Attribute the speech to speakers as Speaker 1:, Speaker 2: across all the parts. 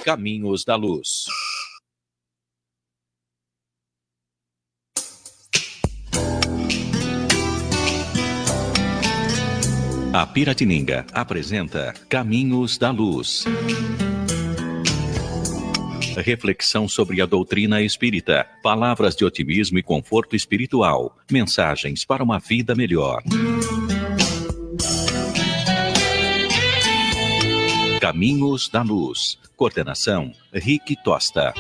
Speaker 1: Caminhos da Luz. A Piratininga apresenta Caminhos da Luz. Reflexão sobre a doutrina espírita, palavras de otimismo e conforto espiritual, mensagens para uma vida melhor. Caminhos da Luz. Coordenação, Rick Tosta.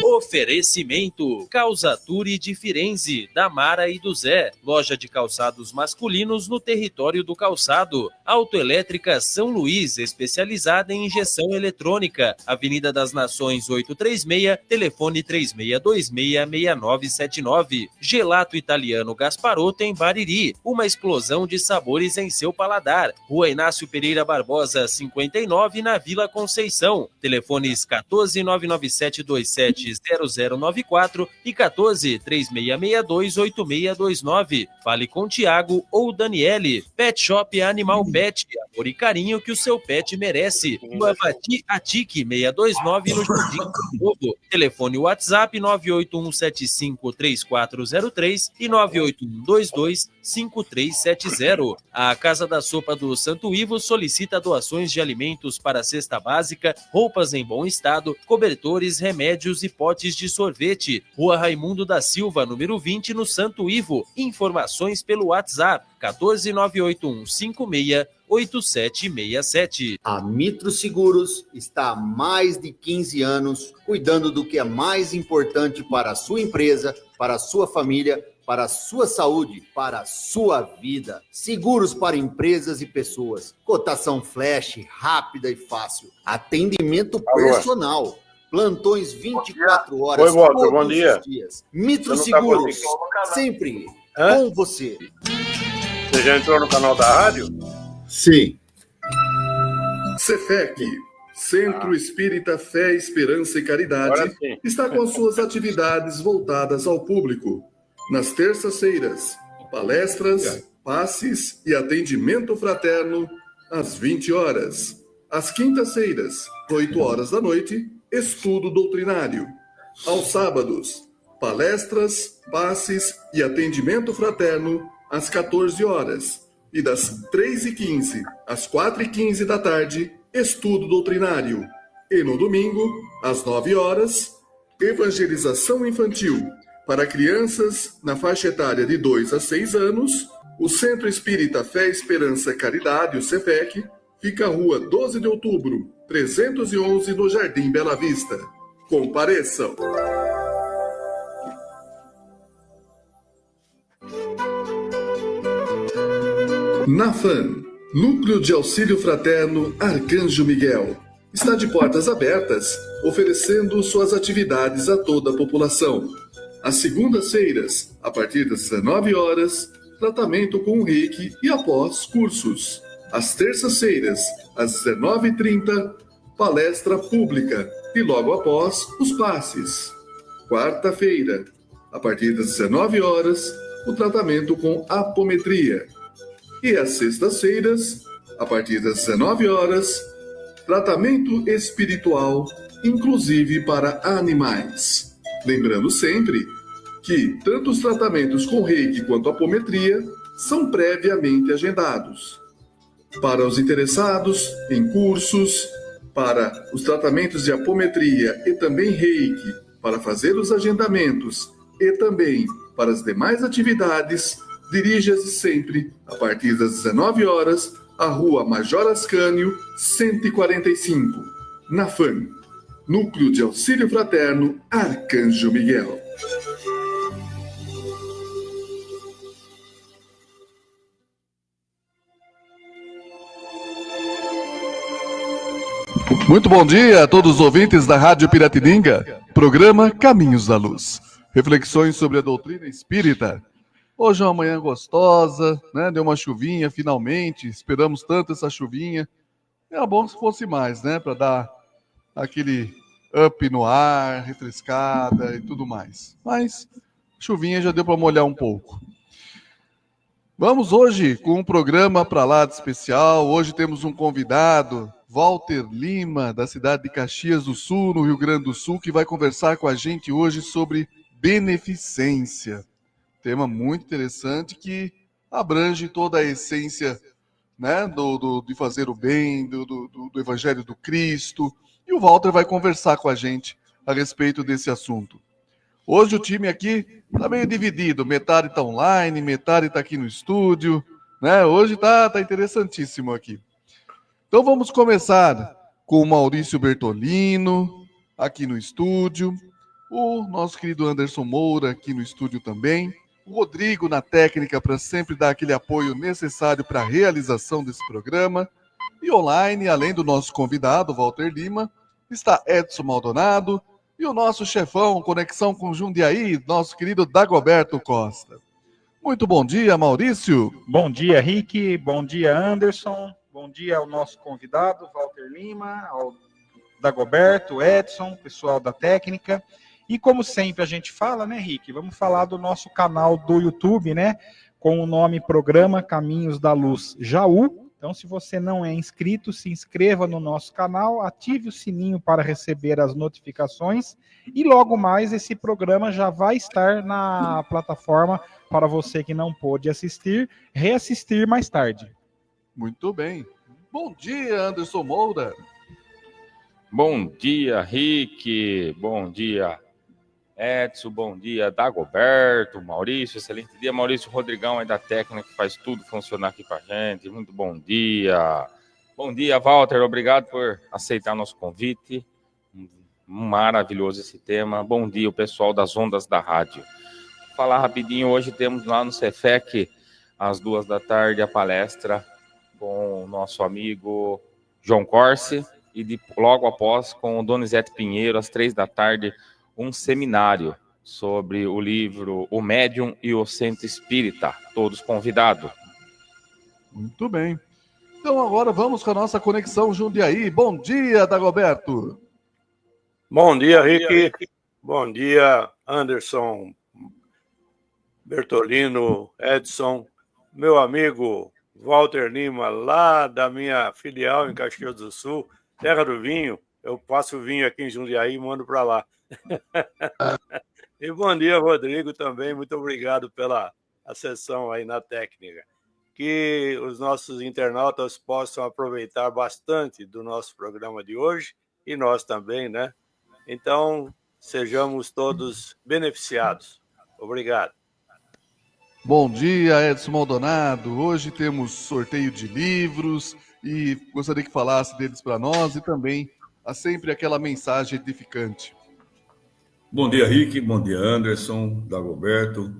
Speaker 2: Oferecimento Calzature de Firenze, da Mara e do Zé. Loja de calçados masculinos no território do calçado. Autoelétrica São Luís, especializada em injeção eletrônica. Avenida das Nações 836, telefone 3626-6979. Gelato Italiano Gasparotto em Bariri. Uma explosão de sabores em seu paladar. Rua Inácio Pereira Barbosa, 59, na Vila Conceição. Telefones 14997270094 e 14-3662-8629. Fale com Tiago ou Daniele. Pet Shop Animal Pet. Amor e carinho que o seu pet merece. Rua Atique 629 no Jardim Novo. Telefone WhatsApp 981753403 e 981225370. A Casa da Sopa do Santo Ivo solicita doações de alimentos para a cesta básica, roupas em bom estado, cobertores, remédios e potes de sorvete. Rua Raimundo da Silva, número 20, no Santo Ivo. Informações pelo WhatsApp 14981568767.
Speaker 3: A Mitro Seguros está há mais de 15 anos cuidando do que é mais importante para a sua empresa, para a sua família, para a sua saúde, para a sua vida. Seguros para empresas e pessoas. Cotação flash, rápida e fácil. Atendimento personal. Plantões 24 horas.
Speaker 4: Oi, Walter, bom dia.
Speaker 3: Os dias. Mitro Seguros, sempre com você.
Speaker 4: Você já entrou no canal da rádio?
Speaker 3: Sim.
Speaker 5: Cefec, Centro Espírita Fé, Esperança e Caridade, está com suas atividades voltadas ao público. Nas terças-feiras, palestras, passes e atendimento fraterno às 20 horas. Às quintas-feiras, 8 horas da noite, estudo doutrinário. Aos sábados, palestras, passes e atendimento fraterno às 14 horas. E das 3h15 às 4h15 da tarde, estudo doutrinário. E no domingo, às 9 horas, evangelização infantil. Para crianças na faixa etária de 2 a 6 anos, o Centro Espírita Fé, Esperança e Caridade, o Cefec, fica à rua 12 de outubro, 311, no Jardim Bela Vista. Compareçam! NAFAN, Núcleo de Auxílio Fraterno Arcanjo Miguel, está de portas abertas, oferecendo suas atividades a toda a população. Às segundas-feiras, a partir das 19 horas, tratamento com o Reiki e após cursos. Às terças-feiras, às 19h30, palestra pública e logo após os passes. Quarta-feira, a partir das 19 horas, o tratamento com apometria. E às sextas-feiras, a partir das 19 horas, tratamento espiritual, inclusive para animais. Lembrando sempre que tanto os tratamentos com Reiki quanto apometria são previamente agendados. Para os interessados em cursos, para os tratamentos de apometria e também Reiki, para fazer os agendamentos e também para as demais atividades, dirija-se sempre, a partir das 19 horas, à Rua Major Ascânio, 145, NAFAN, Núcleo de Auxílio Fraterno Arcanjo Miguel.
Speaker 6: Muito bom dia a todos os ouvintes da Rádio Piratininga, programa Caminhos da Luz. Reflexões sobre a doutrina espírita. Hoje é uma manhã gostosa, né? Deu uma chuvinha finalmente, esperamos tanto essa chuvinha. Era bom se fosse mais, né? Para dar aquele up no ar, refrescada e tudo mais. Mas chuvinha já deu para molhar um pouco. Vamos hoje com um programa para lá de especial. Hoje temos um convidado, Walter Lima, da cidade de Caxias do Sul, no Rio Grande do Sul, que vai conversar com a gente hoje sobre beneficência. Tema muito interessante que abrange toda a essência, né, de fazer o bem, do Evangelho do Cristo. E o Walter vai conversar com a gente a respeito desse assunto. Hoje o time aqui está meio dividido, metade está online, metade está aqui no estúdio, né? Hoje está interessantíssimo aqui. Então vamos começar com o Maurício Bertolino, aqui no estúdio, o nosso querido Anderson Moura, aqui no estúdio também, o Rodrigo na técnica para sempre dar aquele apoio necessário para a realização desse programa, e online, além do nosso convidado, Walter Lima, está Edson Maldonado, e o nosso chefão, Conexão com Jundiaí, nosso querido Dagoberto Costa. Muito bom dia, Maurício.
Speaker 7: Bom dia, Rick. Bom dia, Anderson. Bom dia ao nosso convidado, Walter Lima, ao Dagoberto, Edson, pessoal da técnica. E como sempre a gente fala, né, Rick? Vamos falar do nosso canal do YouTube, né? Com o nome Programa Caminhos da Luz Jaú. Então, se você não é inscrito, se inscreva no nosso canal, ative o sininho para receber as notificações e logo mais esse programa já vai estar na plataforma para você que não pôde assistir, reassistir mais tarde.
Speaker 6: Muito bem. Bom dia, Anderson Moura.
Speaker 8: Bom dia, Rick. Bom dia, Edson. Bom dia, Dagoberto, Maurício. Excelente dia, Maurício. Rodrigão aí da técnica que faz tudo funcionar aqui pra gente. Muito bom dia. Bom dia, Walter. Obrigado por aceitar nosso convite. Maravilhoso esse tema. Bom dia, o pessoal das ondas da rádio. Vou falar rapidinho. Hoje temos lá no Cefec, às 14h, a palestra com o nosso amigo João Corsi e logo após com o Donizete Pinheiro, às 15h, um seminário sobre o livro O Médium e o Centro Espírita. Todos convidados.
Speaker 6: Muito bem. Então agora vamos com a nossa Conexão Jundiaí. Bom dia, Dagoberto.
Speaker 4: Bom dia, Rick. Bom dia, Anderson, Bertolino, Edson, meu amigo Walter Lima, lá da minha filial em Caxias do Sul, terra do vinho. Eu passo vinho aqui em Jundiaí e mando para lá. E bom dia, Rodrigo, também. Muito obrigado pela sessão aí na técnica. Que os nossos internautas possam aproveitar bastante do nosso programa de hoje e nós também, né? Então, sejamos todos beneficiados. Obrigado.
Speaker 6: Bom dia, Edson Maldonado. Hoje temos sorteio de livros e gostaria que falasse deles para nós e também há sempre aquela mensagem edificante.
Speaker 9: Bom dia, Rick. Bom dia, Anderson, Dagoberto,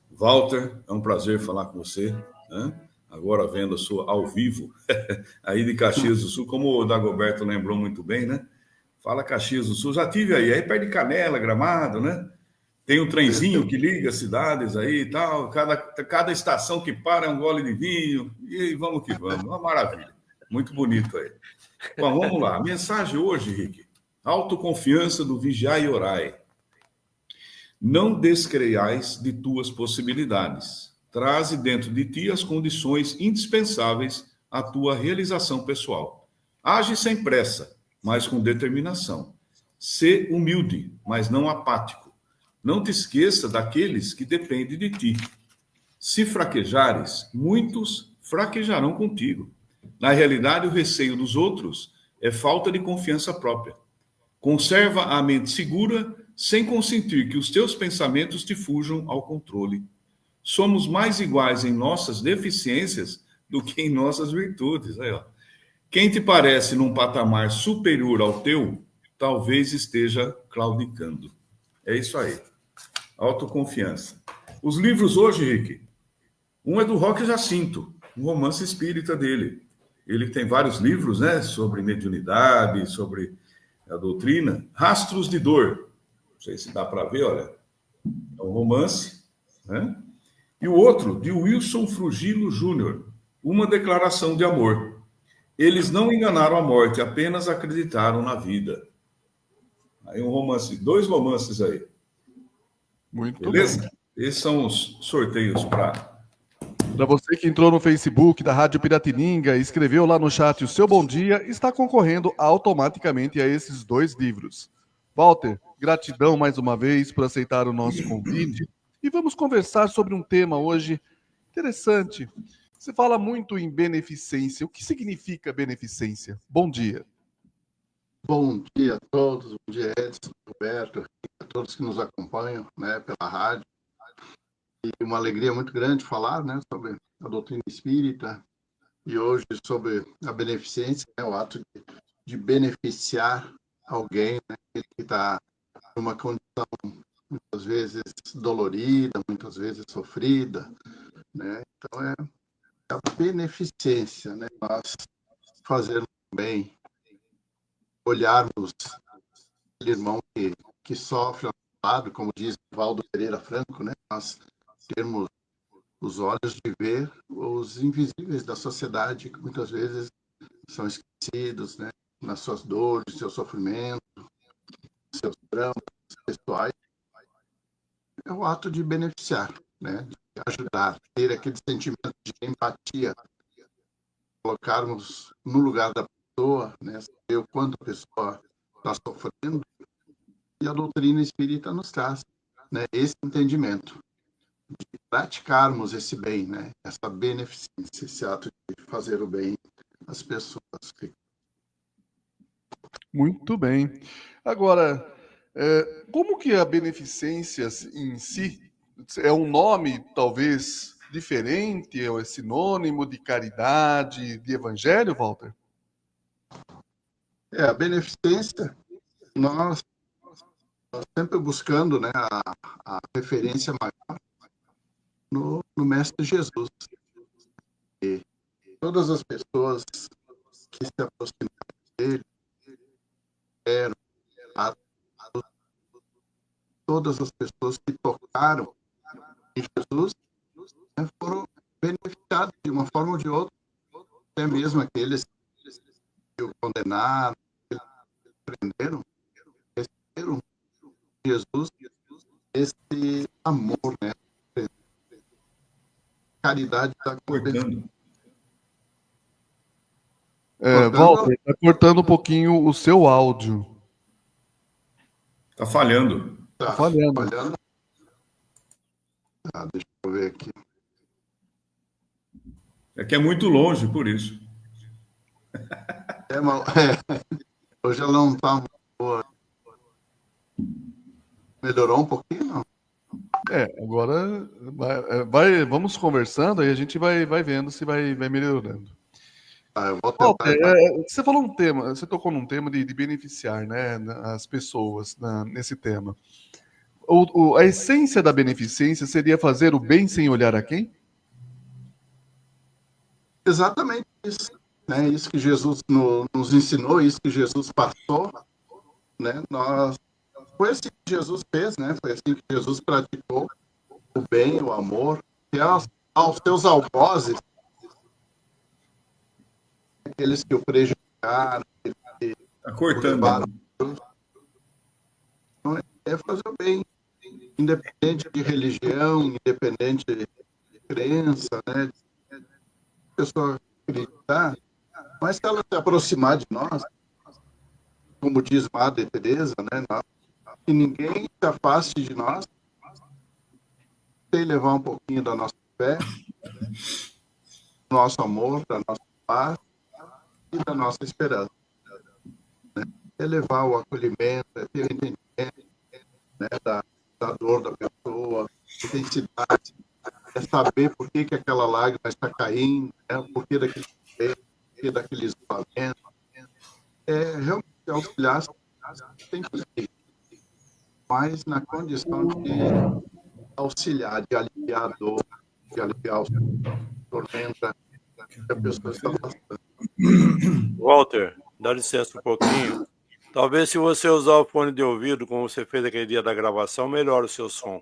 Speaker 9: Walter. É um prazer falar com você, né? Agora vendo a sua ao vivo, aí de Caxias do Sul, como o Dagoberto lembrou muito bem, né? Fala Caxias do Sul, já tive aí perto de Canela, Gramado, né? Tem um trenzinho que liga as cidades aí e tal, cada estação que para é um gole de vinho, e vamos que vamos, uma maravilha. Muito bonito aí. Bom, vamos lá. A mensagem hoje, Rick, autoconfiança do vigiai e orai. Não descreiais de tuas possibilidades. Traze dentro de ti as condições indispensáveis à tua realização pessoal. Age sem pressa, mas com determinação. Sê humilde, mas não apático. Não te esqueça daqueles que dependem de ti. Se fraquejares, muitos fraquejarão contigo. Na realidade, o receio dos outros é falta de confiança própria. Conserva a mente segura, sem consentir que os teus pensamentos te fujam ao controle. Somos mais iguais em nossas deficiências do que em nossas virtudes. Aí, ó. Quem te parece num patamar superior ao teu, talvez esteja claudicando. É isso aí. Autoconfiança. Os livros hoje, Rick, um é do Roque Jacinto, um romance espírita dele. Ele tem vários livros, né, sobre mediunidade, sobre a doutrina. Rastros de Dor. Não sei se dá para ver, olha. É um romance, né? E o outro, de Wilson Frugilo Júnior, Uma Declaração de Amor. Eles não enganaram a morte, apenas acreditaram na vida. Aí um romance, 2 romances aí.
Speaker 6: Muito
Speaker 9: beleza?
Speaker 6: bem.
Speaker 9: Esses são os sorteios para
Speaker 6: Para você que entrou no Facebook da Rádio Piratininga e escreveu lá no chat o seu bom dia, está concorrendo automaticamente a esses 2 livros. Walter, gratidão mais uma vez por aceitar o nosso convite. E vamos conversar sobre um tema hoje interessante. Você fala muito em beneficência. O que significa beneficência? Bom dia.
Speaker 10: Bom dia a todos, bom dia Edson, Roberto, a todos que nos acompanham, né, pela rádio. E uma alegria muito grande falar, né, sobre a doutrina espírita e hoje sobre a beneficência, né, o ato de beneficiar alguém, né, que está numa condição muitas vezes dolorida, muitas vezes sofrida, né. Então é a beneficência, né, nós fazermos bem, olharmos aquele irmão que sofre ao lado, como diz Valdo Pereira Franco, né? Nós termos os olhos de ver os invisíveis da sociedade, que muitas vezes são esquecidos, né? Nas suas dores, seu sofrimento, seus dramas pessoais. É o ato de beneficiar, né? De ajudar, ter aquele sentimento de empatia, colocarmos no lugar da pessoa, né? Saber o quanto a pessoa está sofrendo, e a doutrina espírita nos traz, né, esse entendimento de praticarmos esse bem, né, essa beneficência, esse ato de fazer o bem às pessoas.
Speaker 6: Muito bem. Agora, como que a beneficência em si é um nome talvez diferente, é sinônimo de caridade, de evangelho, Walter?
Speaker 10: A beneficência, nós sempre buscando, né, a referência maior no Mestre Jesus. E todas as pessoas que se aproximaram dele eram todas as pessoas que tocaram em Jesus, né, foram beneficiados de uma forma ou de outra, até mesmo aqueles que o condenaram, que o prenderam, receberam Jesus esse amor, né? Caridade da
Speaker 9: Cortando.
Speaker 6: Walter, está cortando um pouquinho o seu áudio.
Speaker 9: Está falhando.
Speaker 10: Tá
Speaker 6: falhando.
Speaker 10: Deixa eu ver aqui.
Speaker 9: É que é muito longe, por isso.
Speaker 10: Hoje ela não está muito boa. Melhorou um pouquinho, não?
Speaker 6: Agora vamos conversando, aí a gente vai vendo se vai melhorando.
Speaker 10: Eu vou tentar.
Speaker 6: Você falou um tema, você tocou num tema de beneficiar, né, as pessoas nesse tema. A essência da beneficência seria fazer o bem sem olhar a quem?
Speaker 10: Exatamente isso, né? Isso que Jesus nos ensinou, isso que Jesus passou, né? Foi assim que Jesus fez, né? Foi assim que Jesus praticou o bem, o amor, e aos seus algozes, aqueles que o prejudicaram,
Speaker 9: Está cortando.
Speaker 10: Então, é fazer o bem, independente de religião, independente de crença, né? A pessoa acreditar, mas se ela se aproximar de nós, como diz Madre Teresa, né? Que ninguém se afaste de nós sem levar um pouquinho da nossa fé, do nosso amor, da nossa paz e da nossa esperança. Né? É levar o acolhimento, é ter o entendimento, né, da dor da pessoa, intensidade, é saber por que aquela lágrima está caindo, né, por que daquele isolamento. É realmente auxiliar sem conseguir, mas na condição de auxiliar, de aliviar a dor, de aliviar a tormenta que a pessoa está passando.
Speaker 4: Walter, dá licença um pouquinho. Talvez se você usar o fone de ouvido, como você fez aquele dia da gravação, melhora o seu som.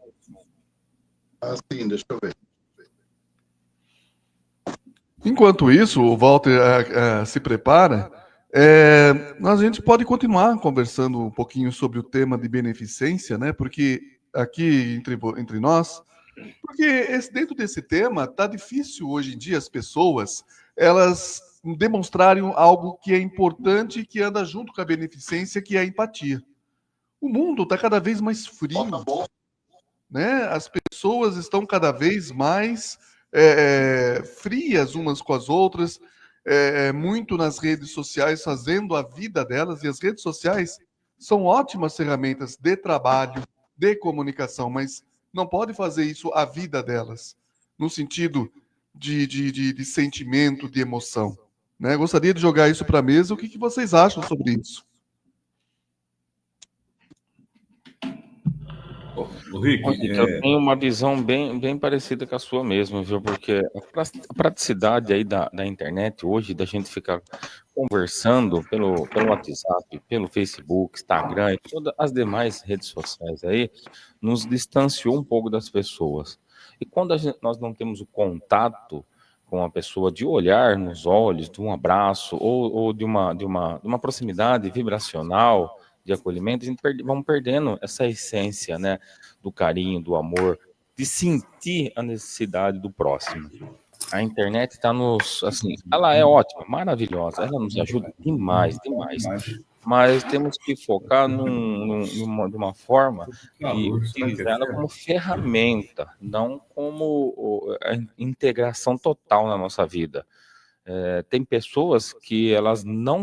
Speaker 10: Sim, deixa eu ver.
Speaker 6: Enquanto isso, o Walter se prepara, a gente pode continuar conversando um pouquinho sobre o tema de beneficência, né? Porque aqui entre nós, Porque dentro desse tema, tá difícil hoje em dia as pessoas, elas demonstrarem algo que é importante e que anda junto com a beneficência, que é a empatia. O mundo está cada vez mais frio, né? As pessoas estão cada vez mais frias umas com as outras, muito nas redes sociais, fazendo a vida delas, e as redes sociais são ótimas ferramentas de trabalho, de comunicação, mas não pode fazer isso a vida delas, no sentido de sentimento, de emoção. Né? Gostaria de jogar isso para a mesa. O que vocês acham sobre isso?
Speaker 9: Rick,
Speaker 8: eu tenho uma visão bem parecida com a sua mesmo, viu? Porque a praticidade aí da internet hoje, da gente ficar conversando pelo WhatsApp, pelo Facebook, Instagram e todas as demais redes sociais aí, nos distanciou um pouco das pessoas. E quando nós não temos o contato com a pessoa, de olhar nos olhos, de um abraço ou de uma proximidade vibracional, de acolhimento, a gente vamos perdendo essa essência, né, do carinho, do amor, de sentir a necessidade do próximo. A internet está assim, ela é ótima, maravilhosa, ela nos ajuda demais, mas temos que focar de uma forma e utilizar ela como ferramenta, não como a integração total na nossa vida. Tem pessoas que elas não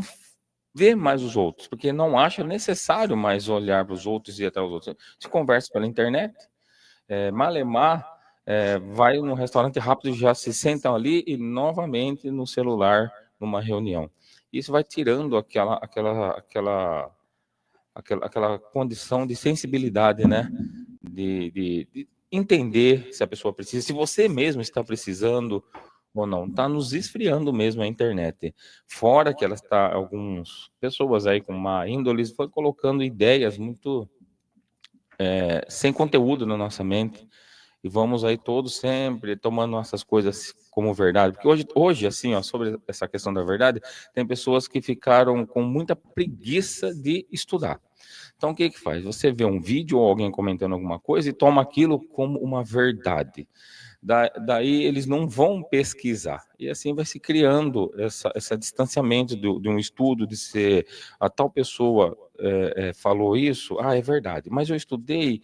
Speaker 8: vê mais os outros, porque não acha necessário mais olhar para os outros e ir até os outros. Se conversa pela internet, malemar, vai num restaurante rápido, já se sentam ali e novamente no celular, numa reunião. Isso vai tirando aquela condição de sensibilidade, né? De entender se a pessoa precisa, se você mesmo está precisando ou não, está nos esfriando mesmo a internet. Fora que ela está, algumas pessoas aí com má índole foi colocando ideias muito sem conteúdo na nossa mente, e vamos aí todos sempre tomando essas coisas como verdade, porque hoje assim, ó, sobre essa questão da verdade, tem pessoas que ficaram com muita preguiça de estudar. Então o que faz? Você vê um vídeo ou alguém comentando alguma coisa e toma aquilo como uma verdade. Daí eles não vão pesquisar. E assim vai se criando esse distanciamento de um estudo, de ser a tal pessoa falou isso, é verdade, mas eu estudei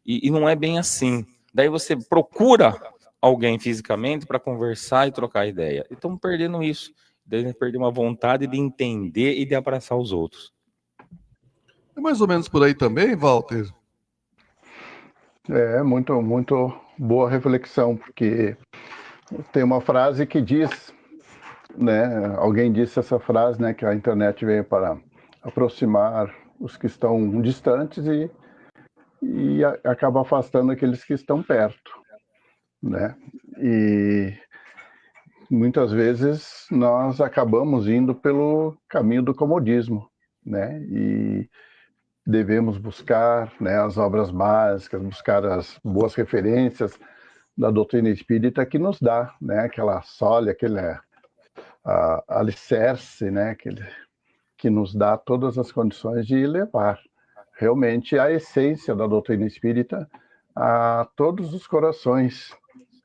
Speaker 8: e não é bem assim. Daí você procura alguém fisicamente para conversar e trocar ideia. E estamos perdendo isso. Daí perdemos a vontade de entender e de abraçar os outros.
Speaker 6: É mais ou menos por aí também, Walter?
Speaker 10: Muito, muito boa reflexão, porque tem uma frase que diz, né? Alguém disse essa frase, né? Que a internet veio para aproximar os que estão distantes e acaba afastando aqueles que estão perto, né? E muitas vezes nós acabamos indo pelo caminho do comodismo, né? E devemos buscar, né, as obras básicas, buscar as boas referências da doutrina espírita que nos dá, né, aquela sólida, aquele alicerce, né, que nos dá todas as condições de levar realmente a essência da doutrina espírita a todos os corações.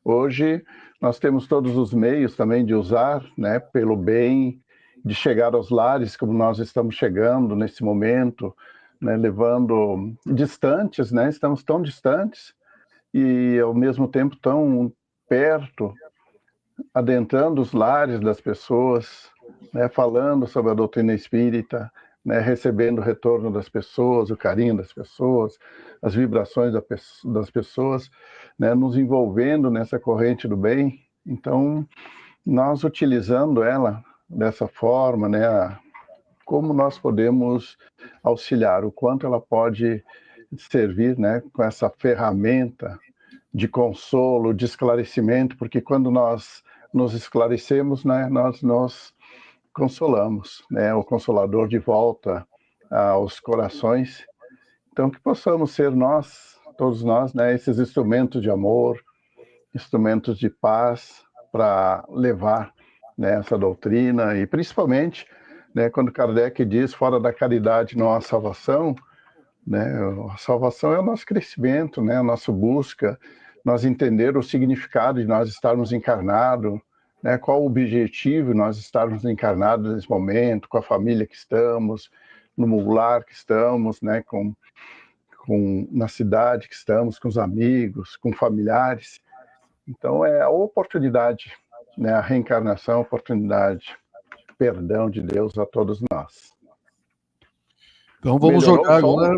Speaker 10: Hoje nós temos todos os meios também de usar, né, pelo bem, de chegar aos lares como nós estamos chegando nesse momento, né, levando distantes, né, estamos tão distantes e ao mesmo tempo tão perto, adentrando os lares das pessoas, né, falando sobre a doutrina espírita, né, recebendo o retorno das pessoas, o carinho das pessoas, as vibrações das pessoas, né, nos envolvendo nessa corrente do bem. Então, nós utilizando ela dessa forma, né, como nós podemos auxiliar, o quanto ela pode servir, né, com essa ferramenta de consolo, de esclarecimento, porque quando nós nos esclarecemos, né, nós nos consolamos, né, o Consolador de volta aos corações. Então, que possamos ser nós, todos nós, né, esses instrumentos de amor, instrumentos de paz para levar, né, essa doutrina e principalmente, né, quando Kardec diz fora da caridade não há salvação, né, a salvação é o nosso crescimento, né, a nossa busca nós entender o significado de nós estarmos encarnados, né? Qual o objetivo de nós estarmos encarnados nesse momento, com a família que estamos, no lar que estamos, né? Na cidade que estamos, com os amigos, com familiares. Então, é a oportunidade, né? A reencarnação, a oportunidade, perdão de Deus a todos nós.
Speaker 6: Então vamos jogar agora.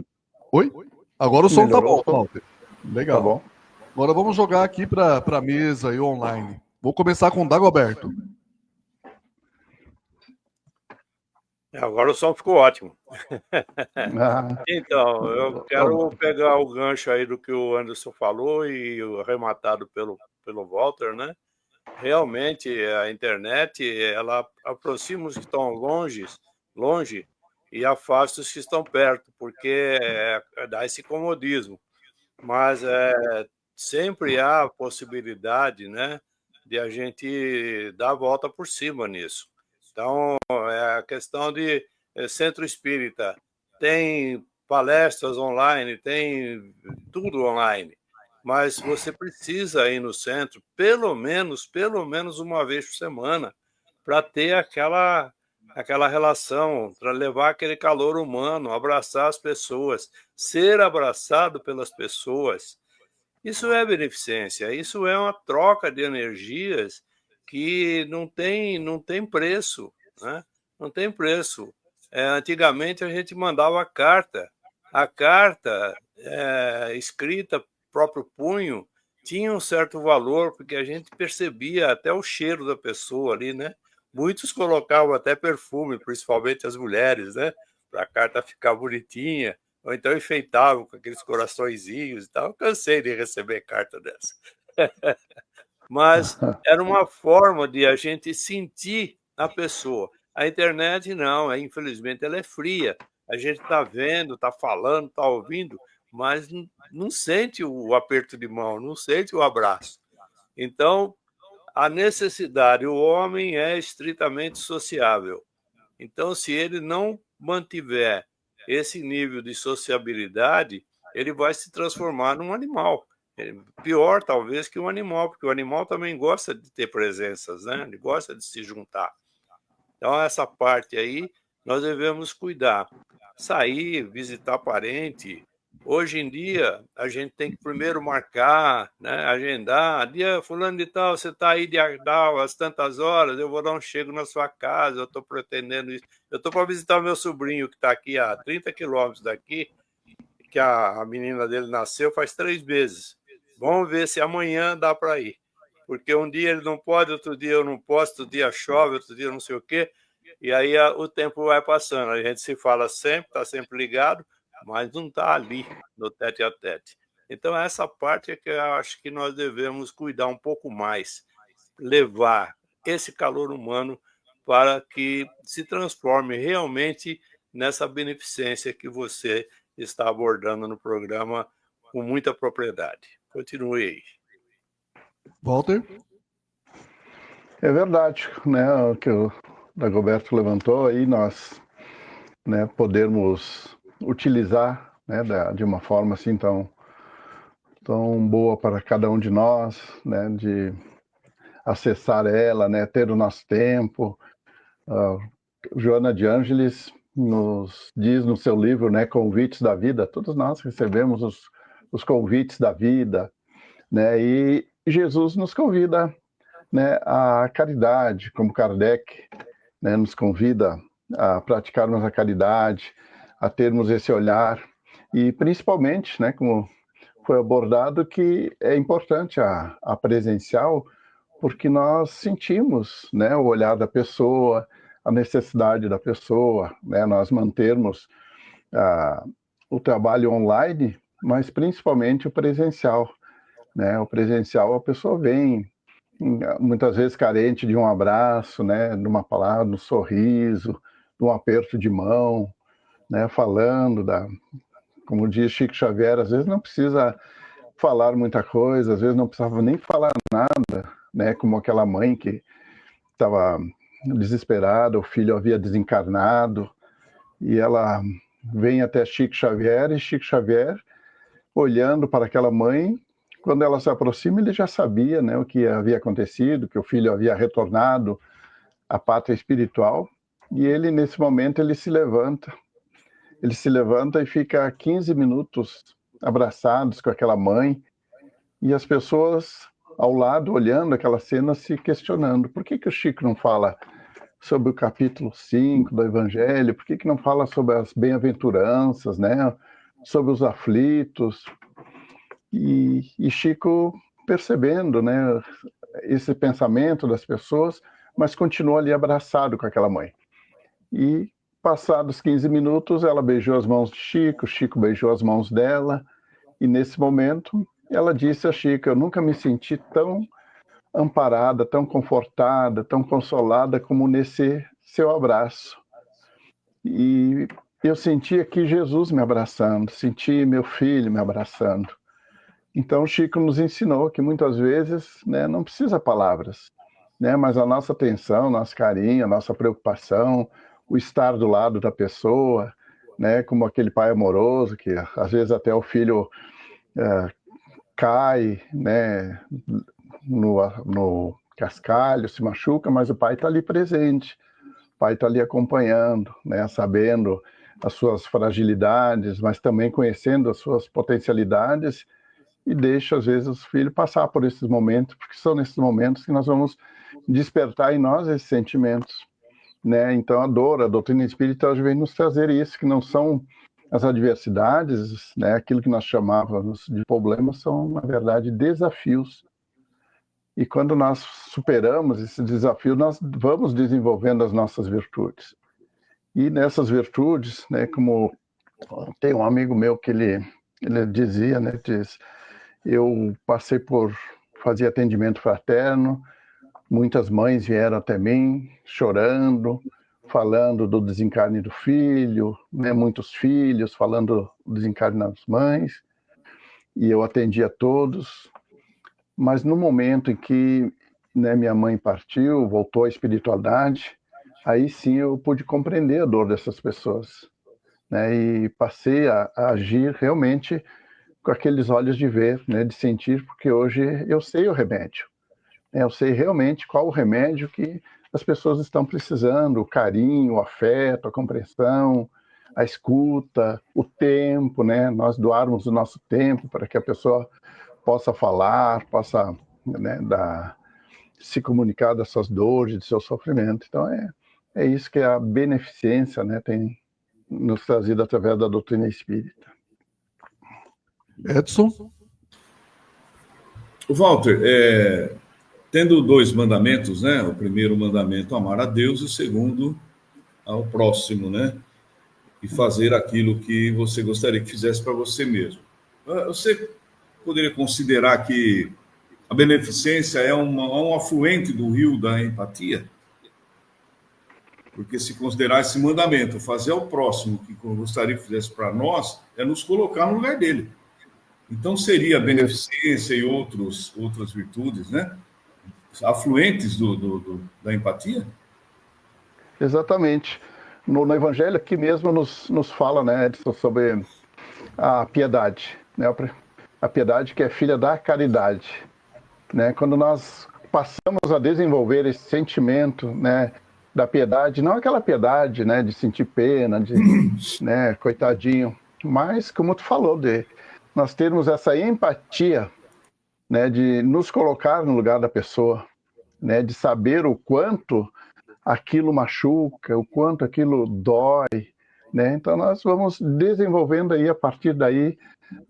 Speaker 6: Oi? Agora o som tá bom, Walter. Legal.
Speaker 10: Tá bom.
Speaker 6: Agora vamos jogar aqui para a mesa e online. Vou começar com o Dagoberto.
Speaker 4: Agora o som ficou ótimo.
Speaker 10: Ah,
Speaker 4: Então, eu quero pegar o gancho aí do que o Anderson falou e arrematado pelo Walter, né? Realmente, a internet, ela aproxima os que estão longe e afasta os que estão perto, porque dá esse comodismo. Mas sempre há a possibilidade, né, de a gente dar a volta por cima nisso. Então, é a questão de centro espírita. Tem palestras online, tem tudo online. Mas você precisa ir no centro pelo menos uma vez por semana para ter aquela relação, para levar aquele calor humano, abraçar as pessoas, ser abraçado pelas pessoas. Isso é beneficência, isso é uma troca de energias que não tem preço, né? Não tem preço. Antigamente a gente mandava carta. A carta escrita próprio punho tinha um certo valor, porque a gente percebia até o cheiro da pessoa ali, né? Muitos colocavam até perfume, principalmente as mulheres, né? Para a carta ficar bonitinha, ou então enfeitavam com aqueles coraçõezinhos e tal. Eu cansei de receber carta dessa. Mas era uma forma de a gente sentir a pessoa. A internet não, infelizmente ela é fria. A gente está vendo, está falando, está ouvindo, mas não sente o aperto de mão, não sente o abraço. Então, a necessidade, o homem é estritamente sociável. Então, se ele não mantiver esse nível de sociabilidade, ele vai se transformar num animal. Pior, talvez, que um animal, porque o animal também gosta de ter presenças, né? Ele gosta de se juntar. Então, essa parte aí, nós devemos cuidar. Sair, visitar parente. Hoje em dia, a gente tem que primeiro marcar, né, agendar. Dia fulano de tal, você está aí de Ardal às tantas horas, eu vou dar um chego na sua casa, eu estou pretendendo isso. Eu estou para visitar o meu sobrinho, que está aqui a 30 quilômetros daqui, que a menina dele nasceu faz 3 meses. Vamos ver se amanhã dá para ir. Porque um dia ele não pode, outro dia eu não posso, outro dia chove, outro dia não sei o quê. E aí o tempo vai passando. A gente se fala sempre, está sempre ligado, mas não está ali no tete a tete. Então, essa parte é que eu acho que nós devemos cuidar um pouco mais, levar esse calor humano para que se transforme realmente nessa beneficência que você está abordando no programa com muita propriedade. Continue aí.
Speaker 6: Walter?
Speaker 10: é verdade, né? O que o Dagoberto levantou aí, nós, né, podermos utilizar, né, de uma forma assim tão boa para cada um de nós, né, de acessar ela, né, ter o nosso tempo. Joana de Ângeles nos diz no seu livro, né, Convites da Vida, todos nós recebemos os convites da vida, né, e Jesus nos convida, né, à caridade, como Kardec, né, nos convida a praticarmos a caridade, a termos esse olhar, e principalmente, né, como foi abordado, que é importante a presencial, porque nós sentimos, né, o olhar da pessoa, a necessidade da pessoa, né, nós mantermos o trabalho online, mas principalmente o presencial, né, o presencial a pessoa vem muitas vezes carente de um abraço, né, de uma palavra, de um sorriso, de um aperto de mão, né, falando como diz Chico Xavier, às vezes não precisa falar muita coisa, às vezes não precisava nem falar nada, né, como aquela mãe que estava desesperada, o filho havia desencarnado, e ela vem até Chico Xavier, e Chico Xavier, olhando para aquela mãe, quando ela se aproxima, ele já sabia, né, o que havia acontecido, que o filho havia retornado à pátria espiritual, e ele, nesse momento, ele se levanta e fica 15 minutos abraçados com aquela mãe, e as pessoas ao lado, olhando aquela cena, se questionando, por que o Chico não fala sobre o capítulo 5 do Evangelho, por que não fala sobre as bem-aventuranças, né, sobre os aflitos? E Chico percebendo, né, esse pensamento das pessoas, mas continuou ali abraçado com aquela mãe. E passados 15 minutos, ela beijou as mãos de Chico, Chico beijou as mãos dela, e nesse momento ela disse a Chico, eu nunca me senti tão amparada, tão confortada, tão consolada como nesse seu abraço. E eu senti aqui Jesus me abraçando, senti meu filho me abraçando. Então Chico nos ensinou que muitas vezes, né, não precisa palavras, né, mas a nossa atenção, nosso carinho, a nossa preocupação, o estar do lado da pessoa, né, como aquele pai amoroso que às vezes até o filho cai, né, no cascalho, se machuca, mas o pai está ali presente, o pai está ali acompanhando, né, sabendo as suas fragilidades, mas também conhecendo as suas potencialidades, e deixa, às vezes, os filhos passar por esses momentos, porque são nesses momentos que nós vamos despertar em nós esses sentimentos, né? Então, a doutrina espírita hoje vem nos trazer isso, que não são as adversidades, né? Aquilo que nós chamávamos de problemas são, na verdade, desafios. E quando nós superamos esse desafio, nós vamos desenvolvendo as nossas virtudes. E nessas virtudes, né, como tem um amigo meu que ele dizia, né, eu passei por fazer atendimento fraterno, muitas mães vieram até mim chorando, falando do desencarne do filho, né, muitos filhos falando do desencarne das mães, e eu atendi a todos, mas no momento em que, né, minha mãe partiu, voltou à espiritualidade, aí sim eu pude compreender a dor dessas pessoas, né, e passei a agir realmente com aqueles olhos de ver, né, de sentir, porque hoje eu sei o remédio. Eu sei realmente qual o remédio que as pessoas estão precisando, o carinho, o afeto, a compreensão, a escuta, o tempo, né? Nós doarmos o nosso tempo para que a pessoa possa falar, possa, né, se comunicar das suas dores, do seu sofrimento. Então, é isso que a beneficência, né, tem nos trazido através da doutrina espírita.
Speaker 6: Edson?
Speaker 9: Walter, tendo 2 mandamentos, né? O primeiro mandamento, amar a Deus, e o segundo, ao próximo, né? E fazer aquilo que você gostaria que fizesse para você mesmo. Você poderia considerar que a beneficência é um afluente do rio da empatia? Porque se considerar esse mandamento, fazer ao próximo o que gostaria que fizesse para nós, é nos colocar no lugar dele. Então, seria a beneficência e outras virtudes, né? Afluentes da empatia?
Speaker 10: Exatamente. No Evangelho aqui mesmo nos fala, né, Edson, sobre a piedade, né? A piedade que é filha da caridade, né? Quando nós passamos a desenvolver esse sentimento, né, da piedade, não aquela piedade, né, de sentir pena, de, né, coitadinho, mas como tu falou, de nós termos essa empatia, né, de nos colocar no lugar da pessoa, né, de saber o quanto aquilo machuca, o quanto aquilo dói, né? Então nós vamos desenvolvendo aí a partir daí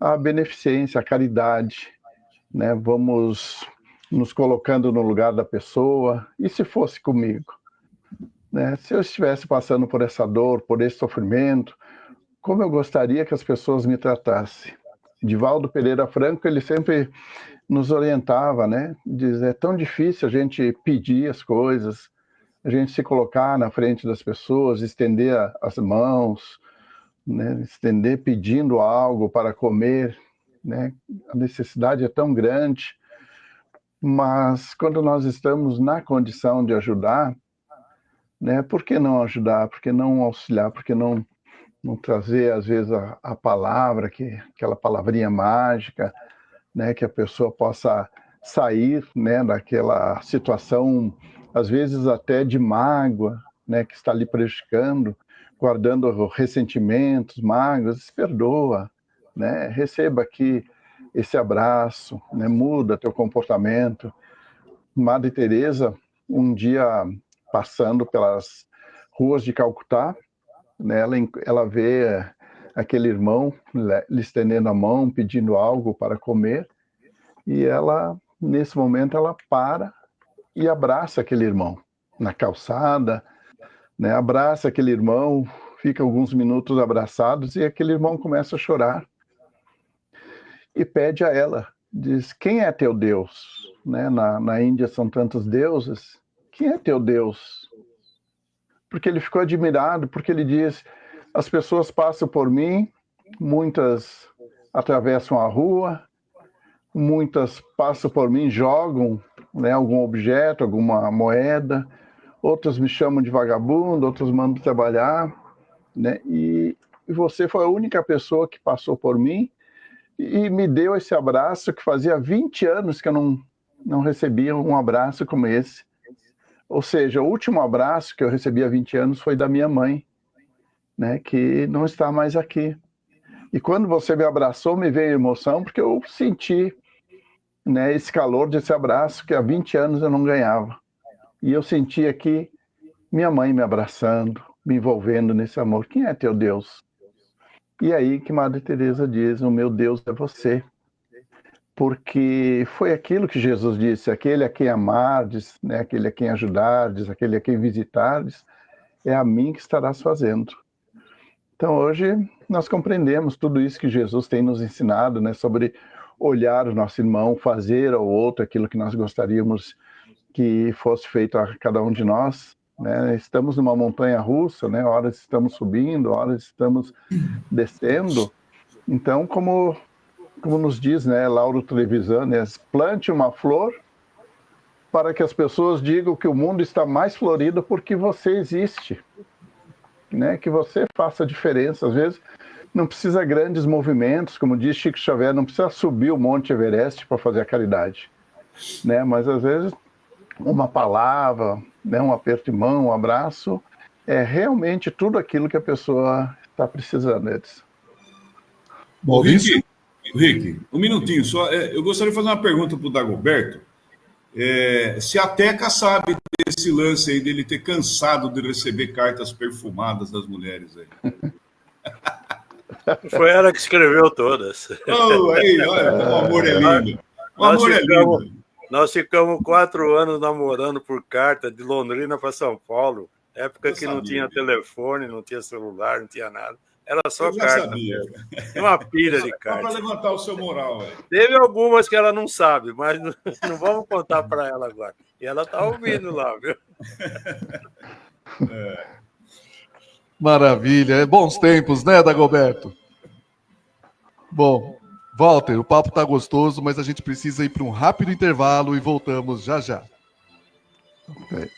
Speaker 10: a beneficência, a caridade, né? Vamos nos colocando no lugar da pessoa. E se fosse comigo, né? Se eu estivesse passando por essa dor, por esse sofrimento, como eu gostaria que as pessoas me tratassem? Divaldo Pereira Franco, ele sempre nos orientava, né? Diz, é tão difícil a gente pedir as coisas, a gente se colocar na frente das pessoas, estender as mãos, né? Estender pedindo algo para comer, né? A necessidade é tão grande, mas quando nós estamos na condição de ajudar, né? Por que não ajudar? Por que não auxiliar? Por que não trazer, às vezes, a palavra, aquela palavrinha mágica, né, que a pessoa possa sair, né, daquela situação, às vezes até de mágoa, né, que está lhe prejudicando, guardando ressentimentos, mágoas, se perdoa, né, receba aqui esse abraço, né, muda teu comportamento. Madre Teresa, um dia passando pelas ruas de Calcutá, né, ela vê aquele irmão lhe estendendo a mão, pedindo algo para comer, e ela, nesse momento, ela para e abraça aquele irmão na calçada, né, abraça aquele irmão, fica alguns minutos abraçados, e aquele irmão começa a chorar e pede a ela, diz, quem é teu Deus? Né, na Índia são tantos deuses, quem é teu Deus? Porque ele ficou admirado, porque ele diz, as pessoas passam por mim, muitas atravessam a rua, muitas passam por mim, jogam, né, algum objeto, alguma moeda, outros me chamam de vagabundo, outros mandam trabalhar, né, e você foi a única pessoa que passou por mim e me deu esse abraço que fazia 20 anos que eu não recebia um abraço como esse. Ou seja, o último abraço que eu recebi há 20 anos foi da minha mãe, né, que não está mais aqui. E quando você me abraçou, me veio emoção, porque eu senti, né, esse calor desse abraço que há 20 anos eu não ganhava. E eu senti aqui minha mãe me abraçando, me envolvendo nesse amor. Quem é teu Deus? E aí que Madre Teresa diz, o meu Deus é você. Porque foi aquilo que Jesus disse, aquele a quem amardes, né, aquele a quem ajudardes, aquele a quem visitardes, é a mim que estarás fazendo. Então hoje nós compreendemos tudo isso que Jesus tem nos ensinado, né, sobre olhar o nosso irmão, fazer ao outro aquilo que nós gostaríamos que fosse feito a cada um de nós, né? Estamos numa montanha russa, né? Horas estamos subindo, horas estamos descendo. Então, como nos diz, né, Lauro Trevisan, né, plante uma flor para que as pessoas digam que o mundo está mais florido porque você existe, né? Que você faça diferença. Às vezes não precisa grandes movimentos, como diz Chico Xavier, não precisa subir o Monte Everest para fazer a caridade, né? Mas às vezes uma palavra, né, um aperto de mão, um abraço, é realmente tudo aquilo que a pessoa está precisando, Edson.
Speaker 9: Bom, Rick, um minutinho só. Eu gostaria de fazer uma pergunta para o Dagoberto. Se a Teca sabe desse lance aí dele ter cansado de receber cartas perfumadas das mulheres aí.
Speaker 4: Foi ela que escreveu todas.
Speaker 9: Oh, aí, olha, o amor é lindo. O amor é lindo.
Speaker 4: Nós ficamos 4 anos namorando por carta de Londrina para São Paulo. Época que não tinha telefone, não tinha celular, não tinha nada. Era só carta. Uma pilha de carta.
Speaker 9: Só para levantar o seu moral.
Speaker 4: Teve algumas que ela não sabe, mas não vamos contar para ela agora. E ela está ouvindo lá, viu?
Speaker 6: Maravilha. Bons tempos, né, Dagoberto? Bom, Walter, o papo tá gostoso, mas a gente precisa ir para um rápido intervalo e voltamos já já. Okay.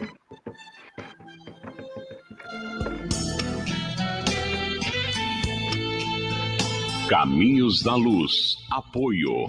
Speaker 1: Caminhos da Luz. Apoio.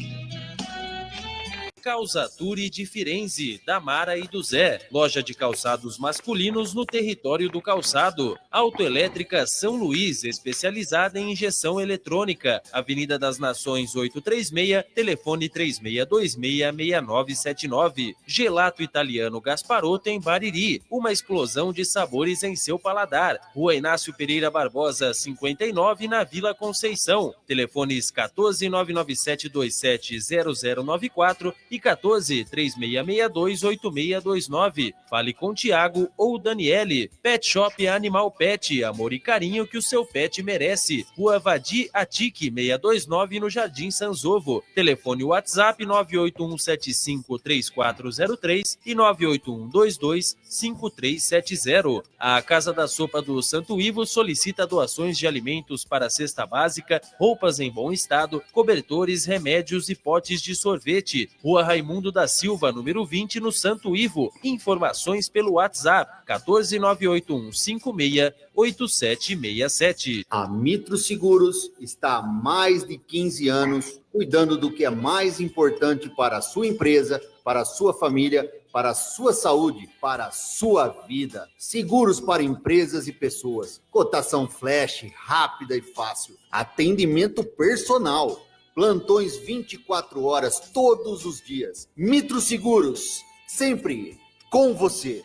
Speaker 2: Calçature de Firenze, da Mara e do Zé. Loja de calçados masculinos no território do calçado. Autoelétrica São Luís, especializada em injeção eletrônica. Avenida das Nações 836, telefone 3626-6979. Gelato Italiano Gasparotto em Bariri. Uma explosão de sabores em seu paladar. Rua Inácio Pereira Barbosa, 59, na Vila Conceição. Telefones 14997270094 e 14-3662-8629. Fale com Tiago ou Daniele. Pet Shop Animal Pet, amor e carinho que o seu pet merece. Rua Vadi Atique 629 no Jardim Sanzovo. Telefone WhatsApp 981753403 e 981225370. A Casa da Sopa do Santo Ivo solicita doações de alimentos para a cesta básica, roupas em bom estado, cobertores, remédios e potes de sorvete. Rua Rua Raimundo da Silva, número 20, no Santo Ivo. Informações pelo WhatsApp 14981568767.
Speaker 3: A Mitro Seguros está há mais de 15 anos cuidando do que é mais importante para a sua empresa, para a sua família, para a sua saúde, para a sua vida. Seguros para empresas e pessoas. Cotação flash, rápida e fácil. Atendimento personal. Plantões 24 horas todos os dias. Mitro Seguros, sempre com você.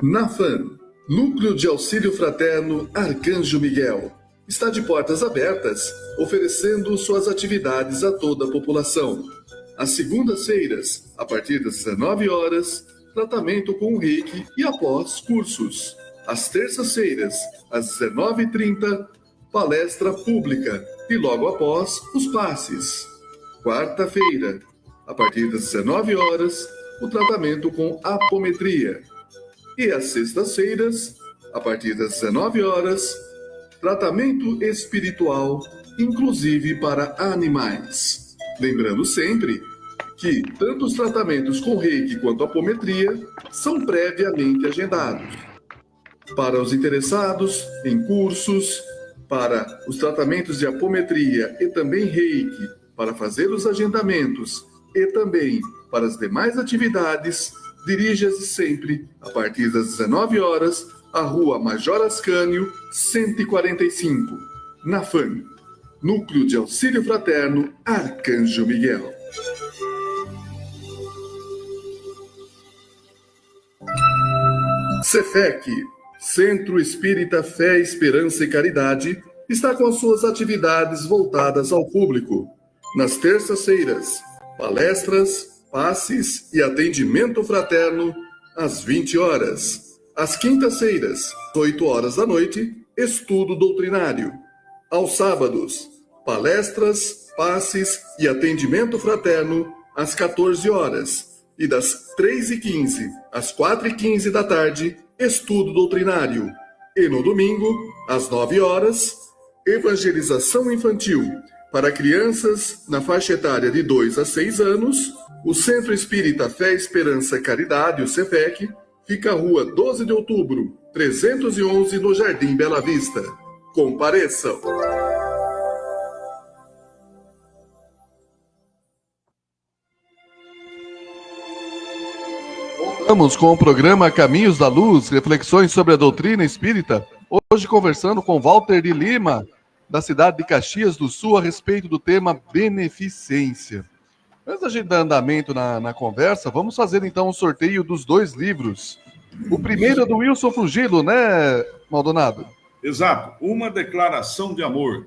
Speaker 5: Nafan, Núcleo de Auxílio Fraterno Arcanjo Miguel, está de portas abertas, oferecendo suas atividades a toda a população. Às segundas-feiras, a partir das 19 horas, tratamento com reiki e após cursos. Às terças-feiras, às 19h30, palestra pública e logo após os passes. Quarta-feira, a partir das 19 horas, o tratamento com apometria. E às sextas-feiras, a partir das 19 horas, tratamento espiritual, inclusive para animais. Lembrando sempre que tanto os tratamentos com reiki quanto apometria são previamente agendados. Para os interessados em cursos, para os tratamentos de apometria e também reiki, para fazer os agendamentos e também para as demais atividades, dirija-se sempre, a partir das 19 horas, à Rua Major Ascânio, 145, Nafan, Núcleo de Auxílio Fraterno Arcanjo Miguel. Cefec, Centro Espírita Fé, Esperança e Caridade, está com as suas atividades voltadas ao público. Nas terças-feiras, palestras, passes e atendimento fraterno às 20 horas. Às quintas-feiras, 8 horas da noite, estudo doutrinário. Aos sábados, palestras, passes e atendimento fraterno às 14 horas. E das 3h15 às 4h15 da tarde, estudo doutrinário. E no domingo, às 9 horas, evangelização infantil. Para crianças na faixa etária de 2 a 6 anos, o Centro Espírita Fé, Esperança e Caridade, o Cefec, fica à Rua 12 de Outubro, 311, no Jardim Bela Vista. Compareçam!
Speaker 6: Vamos com o programa Caminhos da Luz, reflexões sobre a doutrina espírita. Hoje conversando com Walter de Lima, da cidade de Caxias do Sul, a respeito do tema beneficência. Antes da gente dar andamento na conversa, vamos fazer então o sorteio dos 2 livros. O primeiro é do Wilson Frugilo, né, Maldonado?
Speaker 9: Exato, Uma Declaração de Amor.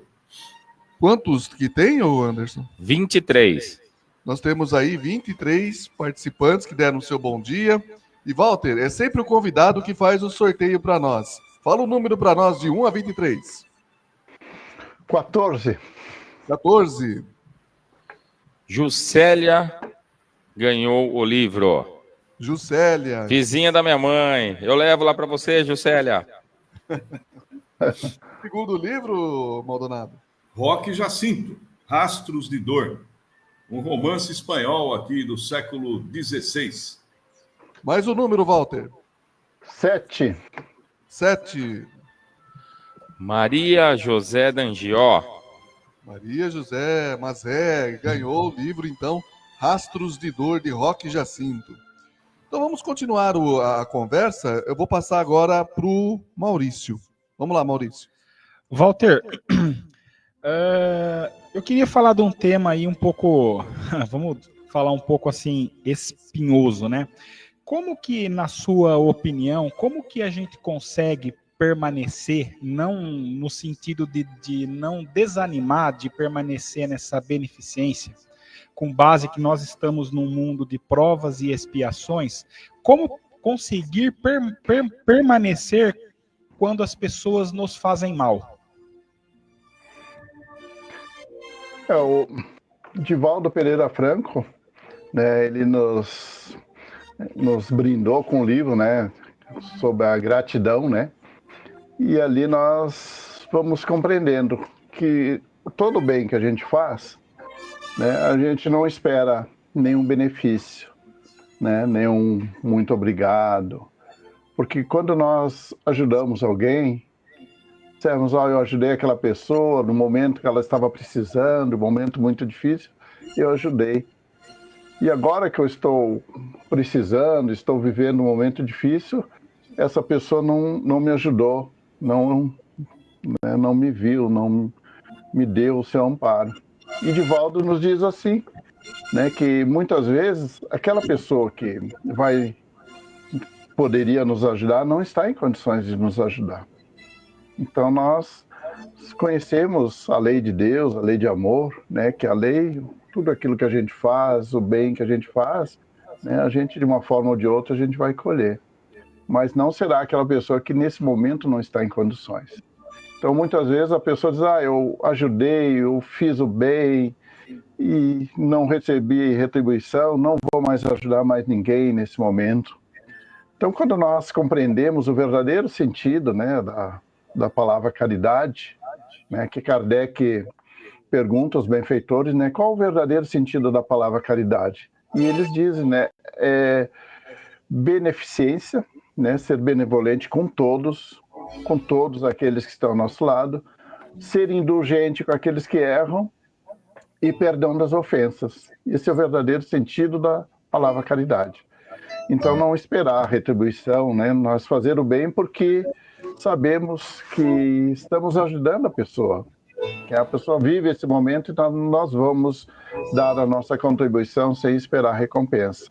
Speaker 6: Quantos que tem, Anderson?
Speaker 8: 23.
Speaker 6: Nós temos aí 23 participantes que deram o seu bom dia. E, Walter, é sempre o convidado que faz o sorteio para nós. Fala o número para nós de 1 a 23.
Speaker 10: 14.
Speaker 6: 14.
Speaker 8: Juscelia ganhou o livro.
Speaker 6: Juscelia.
Speaker 8: Vizinha da minha mãe. Eu levo lá para você, Juscelia.
Speaker 6: Segundo livro, Maldonado.
Speaker 9: Roque Jacinto, Rastros de Dor. Um romance espanhol aqui do século XVI.
Speaker 6: Mais o número, Walter.
Speaker 10: 7.
Speaker 6: 7.
Speaker 8: Maria José Dangió.
Speaker 6: Maria José Mazé ganhou o livro, então, Rastros de Dor, de Roque Jacinto. Então vamos continuar a conversa. Eu vou passar agora para o Maurício. Vamos lá, Maurício.
Speaker 7: Walter, eu queria falar de um tema aí um pouco, vamos falar um pouco assim, espinhoso, né? Como que, na sua opinião, como que a gente consegue permanecer, não no sentido de não desanimar, de permanecer nessa beneficência, com base que nós estamos num mundo de provas e expiações, como conseguir permanecer quando as pessoas nos fazem mal?
Speaker 10: O Divaldo Pereira Franco, né, ele nos brindou com um livro, né, sobre a gratidão, né? E ali nós vamos compreendendo que todo bem que a gente faz, né, a gente não espera nenhum benefício, né, nenhum muito obrigado, porque quando nós ajudamos alguém, dissemos, eu ajudei aquela pessoa no momento que ela estava precisando, um momento muito difícil, eu ajudei. E agora que eu estou precisando, estou vivendo um momento difícil, essa pessoa não me ajudou, não me viu, não me deu o seu amparo. E Divaldo nos diz assim, né, que muitas vezes aquela pessoa que poderia nos ajudar não está em condições de nos ajudar. Então nós conhecemos a lei de Deus, a lei de amor, né, que a lei, tudo aquilo que a gente faz, o bem que a gente faz, né, a gente de uma forma ou de outra a gente vai colher. Mas não será aquela pessoa que nesse momento não está em condições. Então muitas vezes a pessoa diz, eu ajudei, eu fiz o bem e não recebi retribuição, não vou mais ajudar mais ninguém nesse momento. Então quando nós compreendemos o verdadeiro sentido, né, da palavra caridade, né, que Kardec pergunta aos benfeitores, né, qual o verdadeiro sentido da palavra caridade? E eles dizem, né, beneficência, né, ser benevolente com todos aqueles que estão ao nosso lado, ser indulgente com aqueles que erram e perdão das ofensas. Esse é o verdadeiro sentido da palavra caridade. Então não esperar a retribuição, né, nós fazer o bem porque sabemos que estamos ajudando a pessoa, que a pessoa vive esse momento, então nós vamos dar a nossa contribuição sem esperar recompensa.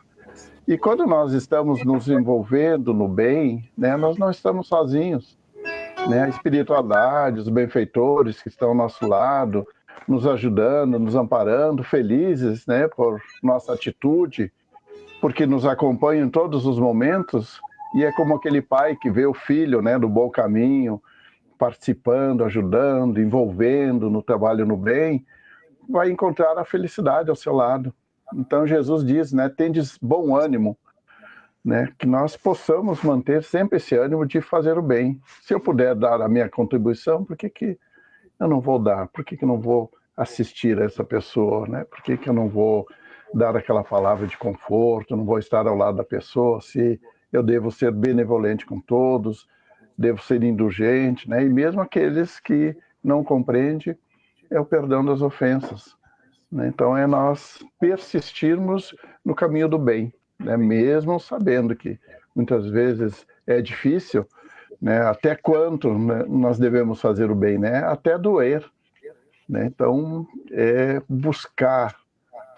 Speaker 10: E quando nós estamos nos envolvendo no bem, né, nós não estamos sozinhos, né? A espiritualidade, os benfeitores que estão ao nosso lado, nos ajudando, nos amparando, felizes, né, por nossa atitude, porque nos acompanham em todos os momentos, e é como aquele pai que vê o filho, né, do bom caminho, participando, ajudando, envolvendo no trabalho no bem, vai encontrar a felicidade ao seu lado. Então Jesus diz, né, tendes bom ânimo, né, que nós possamos manter sempre esse ânimo de fazer o bem. Se eu puder dar a minha contribuição, por que eu não vou dar? Por que eu não vou assistir a essa pessoa, né? Por que eu não vou dar aquela palavra de conforto, não vou estar ao lado da pessoa, se eu devo ser benevolente com todos, devo ser indulgente, né? E mesmo aqueles que não compreendem, é o perdão das ofensas, né? Então é nós persistirmos no caminho do bem, né? Mesmo sabendo que muitas vezes é difícil, né? Até quanto, né, nós devemos fazer o bem, né? Até doer, né? Então é buscar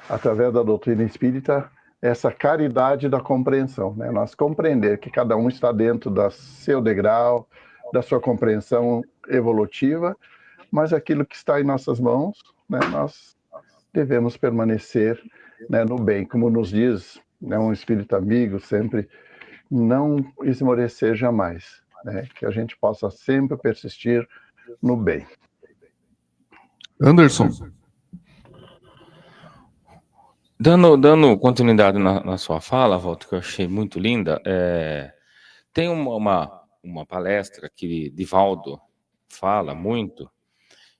Speaker 10: através da doutrina espírita essa caridade da compreensão, né? Nós compreender que cada um está dentro do seu degrau, da sua compreensão evolutiva, mas aquilo que está em nossas mãos, né, nós devemos permanecer, né, no bem, como nos diz, né, um espírito amigo sempre, não esmorecer jamais, né, que a gente possa sempre persistir no bem.
Speaker 6: Anderson.
Speaker 8: Dando continuidade na sua fala, Walter, que eu achei muito linda, tem uma palestra que Divaldo fala muito,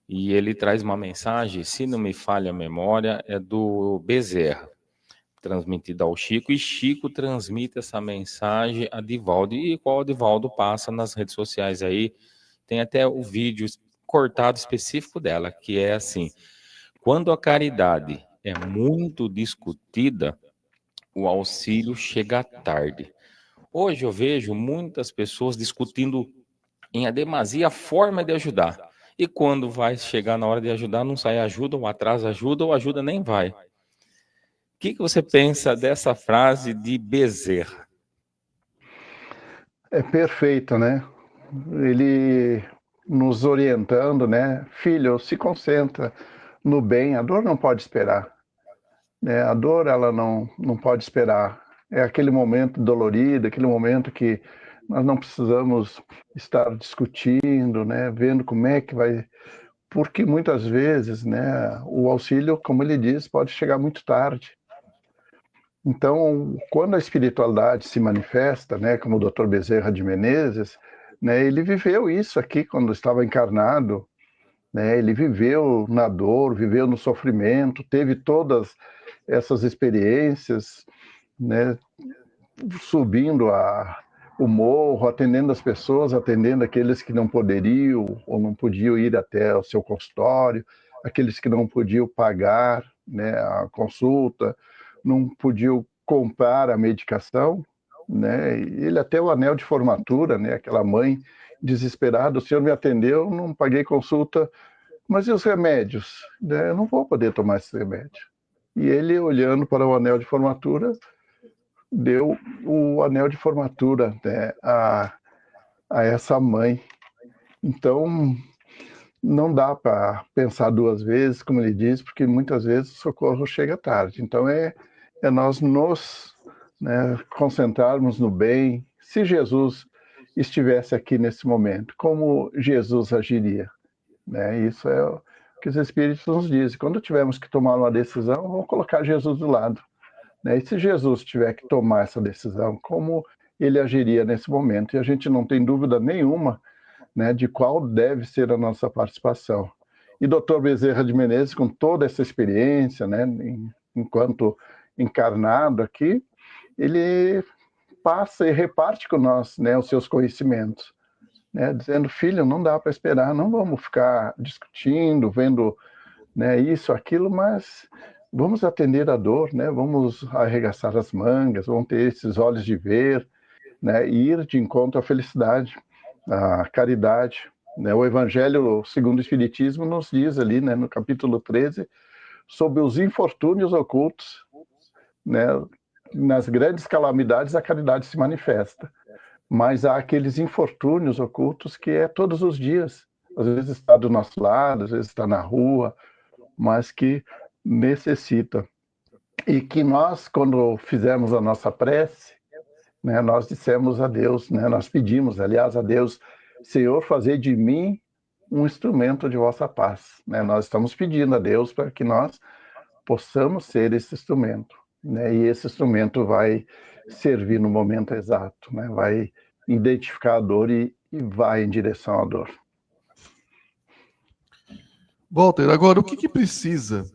Speaker 8: e ele traz uma mensagem, se não me falha a memória, é do Bezerra, transmitida ao Chico, e Chico transmite essa mensagem a Divaldo, e qual Divaldo passa nas redes sociais aí, tem até o vídeo cortado específico dela, que é assim: quando a caridade é muito discutida, o auxílio chega tarde. Hoje eu vejo muitas pessoas discutindo em demasia a forma de ajudar. E quando vai chegar na hora de ajudar, não sai ajuda, ou atrasa ajuda, ou ajuda nem vai. O que você pensa dessa frase de Bezerra?
Speaker 10: É perfeito, né? Ele nos orientando, né? Filho, se concentra no bem, a dor não pode esperar, né? A dor, ela não pode esperar. É aquele momento dolorido, aquele momento que nós não precisamos estar discutindo, né? Vendo como é que vai... Porque muitas vezes, né, o auxílio, como ele diz, pode chegar muito tarde. Então, quando a espiritualidade se manifesta, né, como o Dr. Bezerra de Menezes, né? Ele viveu isso aqui quando estava encarnado, né? Ele viveu na dor, viveu no sofrimento, teve todas essas experiências, né? Subindo o morro, atendendo as pessoas, atendendo aqueles que não poderiam ou não podiam ir até o seu consultório, aqueles que não podiam pagar, né, a consulta, não podiam comprar a medicação, né? Ele até o anel de formatura, né? Aquela mãe desesperada, o senhor me atendeu, não paguei consulta, mas e os remédios? Né? Eu não vou poder tomar esse remédio. E ele, olhando para o anel de formatura, deu o anel de formatura, né, a essa mãe. Então, não dá para pensar duas vezes, como ele diz, porque muitas vezes o socorro chega tarde. Então, é nós nos, né, concentrarmos no bem. Se Jesus estivesse aqui nesse momento, como Jesus agiria? Né? Isso é o que os Espíritos nos dizem. Quando tivermos que tomar uma decisão, vamos colocar Jesus do lado. E se Jesus tiver que tomar essa decisão, como ele agiria nesse momento? E a gente não tem dúvida nenhuma, né, de qual deve ser a nossa participação. E Dr. Bezerra de Menezes, com toda essa experiência, né, enquanto encarnado aqui, ele passa e reparte com nós, né, os seus conhecimentos, né, dizendo: filho, não dá para esperar, não vamos ficar discutindo, vendo, né, isso, aquilo, mas vamos atender a dor, né? Vamos arregaçar as mangas, vamos ter esses olhos de ver, né? E ir de encontro à felicidade, à caridade, né? O Evangelho segundo o Espiritismo nos diz ali, né, no capítulo 13, sobre os infortúnios ocultos, né? Nas grandes calamidades a caridade se manifesta, mas há aqueles infortúnios ocultos que é todos os dias, às vezes está do nosso lado, às vezes está na rua, mas que necessita. E que nós, quando fizemos a nossa prece, né, nós dissemos a Deus, né, nós pedimos, aliás, a Deus: Senhor, fazei de mim um instrumento de vossa paz. Né? Nós estamos pedindo a Deus para que nós possamos ser esse instrumento. Né? E esse instrumento vai servir no momento exato, né? Vai identificar a dor e vai em direção à dor.
Speaker 6: Walter, agora o que precisa?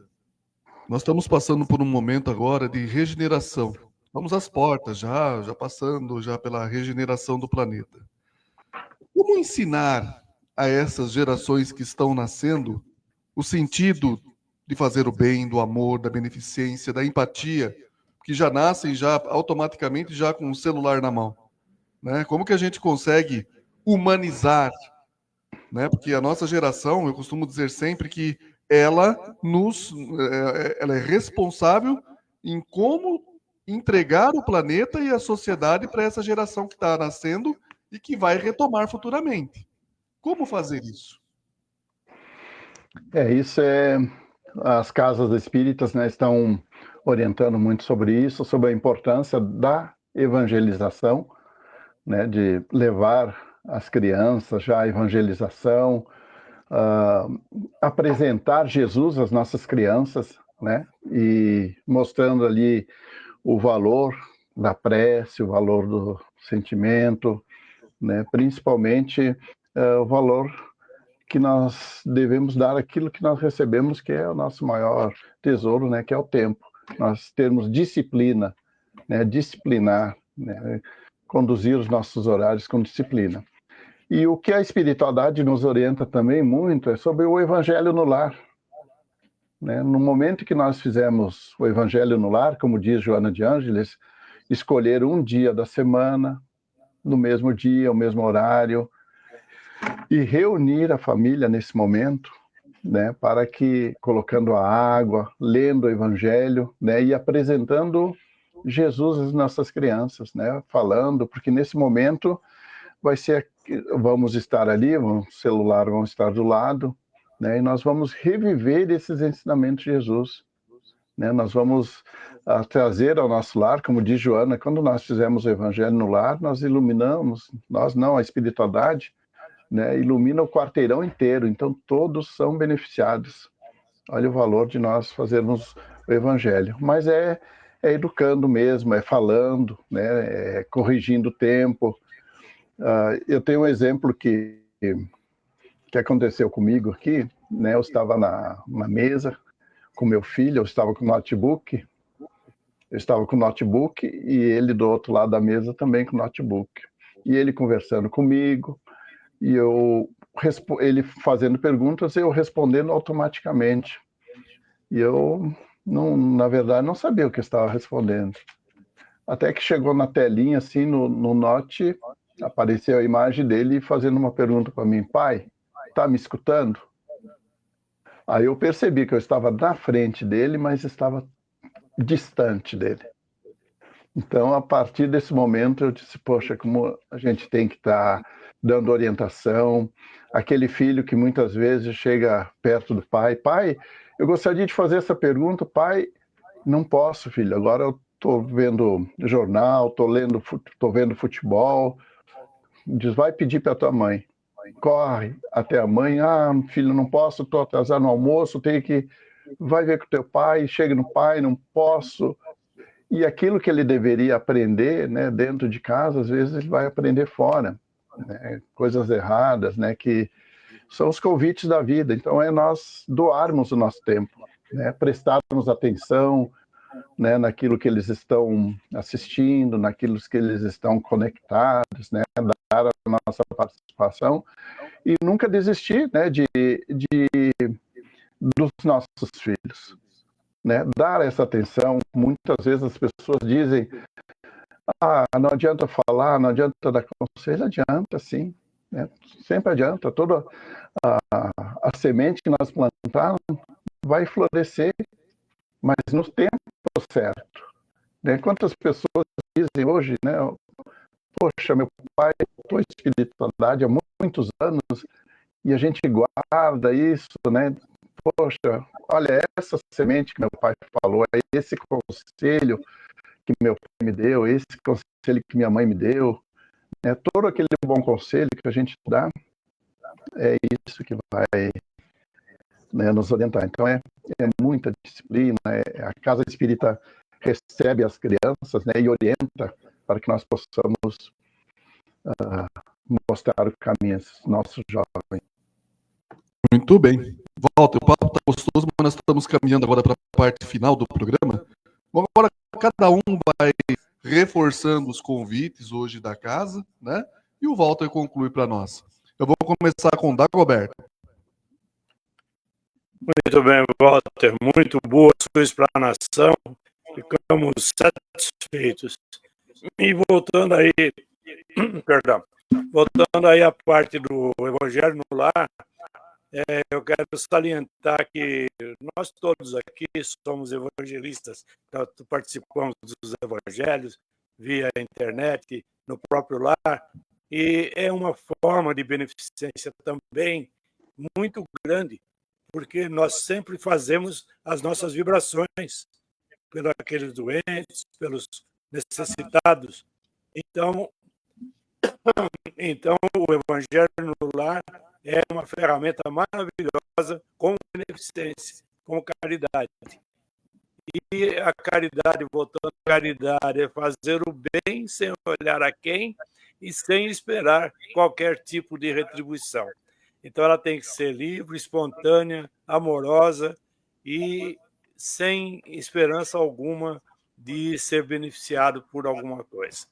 Speaker 6: Nós estamos passando por um momento agora de regeneração. Vamos às portas, já passando já pela regeneração do planeta. Como ensinar a essas gerações que estão nascendo o sentido de fazer o bem, do amor, da beneficência, da empatia, que já nascem já automaticamente já com o celular na mão, né? Como que a gente consegue humanizar, né? Porque a nossa geração, eu costumo dizer sempre que ela é responsável em como entregar o planeta e a sociedade para essa geração que está nascendo e que vai retomar futuramente. Como fazer isso?
Speaker 10: Isso é... As casas espíritas, né, estão orientando muito sobre isso, sobre a importância da evangelização, né, de levar as crianças já à evangelização, apresentar Jesus às nossas crianças, né, e mostrando ali o valor da prece, o valor do sentimento, né, principalmente o valor que nós devemos dar aquilo que nós recebemos, que é o nosso maior tesouro, né, que é o tempo. Nós termos disciplina, né, disciplinar, né, conduzir os nossos horários com disciplina. E o que a espiritualidade nos orienta também muito é sobre o evangelho no lar. Né? No momento que nós fizemos o evangelho no lar, como diz Joana de Ângeles, escolher um dia da semana, no mesmo dia, o mesmo horário, e reunir a família nesse momento, né, para que, colocando a água, lendo o Evangelho, né, e apresentando Jesus às nossas crianças, né, falando, porque nesse momento vamos estar ali, o celular vão estar do lado, né, e nós vamos reviver esses ensinamentos de Jesus. Né, nós vamos trazer ao nosso lar, como diz Joana, quando nós fizemos o Evangelho no lar, nós iluminamos, nós não, a espiritualidade, né, ilumina o quarteirão inteiro, então todos são beneficiados. Olha o valor de nós fazermos o Evangelho. Mas é educando mesmo, é falando, né, é corrigindo o tempo, Eu tenho um exemplo que aconteceu comigo aqui, né? Eu estava na mesa com meu filho, eu estava com o notebook, e ele do outro lado da mesa também com o notebook. E ele conversando comigo, e ele fazendo perguntas e eu respondendo automaticamente. E eu, na verdade, não sabia o que eu estava respondendo. Até que chegou na telinha, assim, no Note, apareceu a imagem dele fazendo uma pergunta para mim: pai, tá me escutando? Aí eu percebi que eu estava na frente dele, mas estava distante dele. Então, a partir desse momento, eu disse, poxa, como a gente tem que estar dando orientação. Aquele filho que muitas vezes chega perto do pai: pai, eu gostaria de fazer essa pergunta. Pai, não posso, filho, agora eu estou vendo jornal, estou vendo futebol. Diz, vai pedir para a tua mãe. Corre até a mãe: ah, filho, não posso, estou atrasado no almoço, tenho que... Vai ver com o teu pai, chega no pai, não posso. E aquilo que ele deveria aprender, né, dentro de casa, às vezes ele vai aprender fora, né, coisas erradas, né, que são os convites da vida. Então é nós doarmos o nosso tempo, né, prestarmos atenção, né, naquilo que eles estão assistindo, naquilo que eles estão conectados, né, dar a nossa participação e nunca desistir, né, dos nossos filhos. Né, dar essa atenção. Muitas vezes as pessoas dizem: ah, não adianta falar, não adianta dar conselho. Adianta, sim, né? Sempre adianta. Toda a semente que nós plantarmos vai florescer, mas no tempo certo, né? Quantas pessoas dizem hoje, né? Poxa, meu pai estou em espiritualidade há muitos anos e a gente guarda isso, né? Poxa, olha, essa semente que meu pai falou, esse conselho que meu pai me deu, esse conselho que minha mãe me deu, né? Todo aquele bom conselho que a gente dá, é isso que vai, né, nos orientar. Então é muita disciplina, a Casa Espírita recebe as crianças, né, e orienta para que nós possamos mostrar o caminho aos nossos jovens.
Speaker 6: Muito bem. Walter, o papo está gostoso, mas nós estamos caminhando agora para a parte final do programa. Bom, agora cada um vai reforçando os convites hoje da casa, né? E o Walter conclui para nós. Eu vou começar com o Dagoberto.
Speaker 4: Muito bem, Walter. Muito boa sua explanação. Ficamos satisfeitos. E voltando aí, perdão, voltando aí à parte do Evangelho no Lar, eu quero salientar que nós todos aqui somos evangelistas, participamos dos evangelhos via internet, no próprio lar, e é uma forma de beneficência também muito grande, porque nós sempre fazemos as nossas vibrações pelos aqueles doentes, pelos necessitados. Então o Evangelho no Lar é uma ferramenta maravilhosa com beneficência, com caridade. E a caridade, voltando à caridade, é fazer o bem sem olhar a quem e sem esperar qualquer tipo de retribuição. Então ela tem que ser livre, espontânea, amorosa e sem esperança alguma de ser beneficiado por alguma coisa.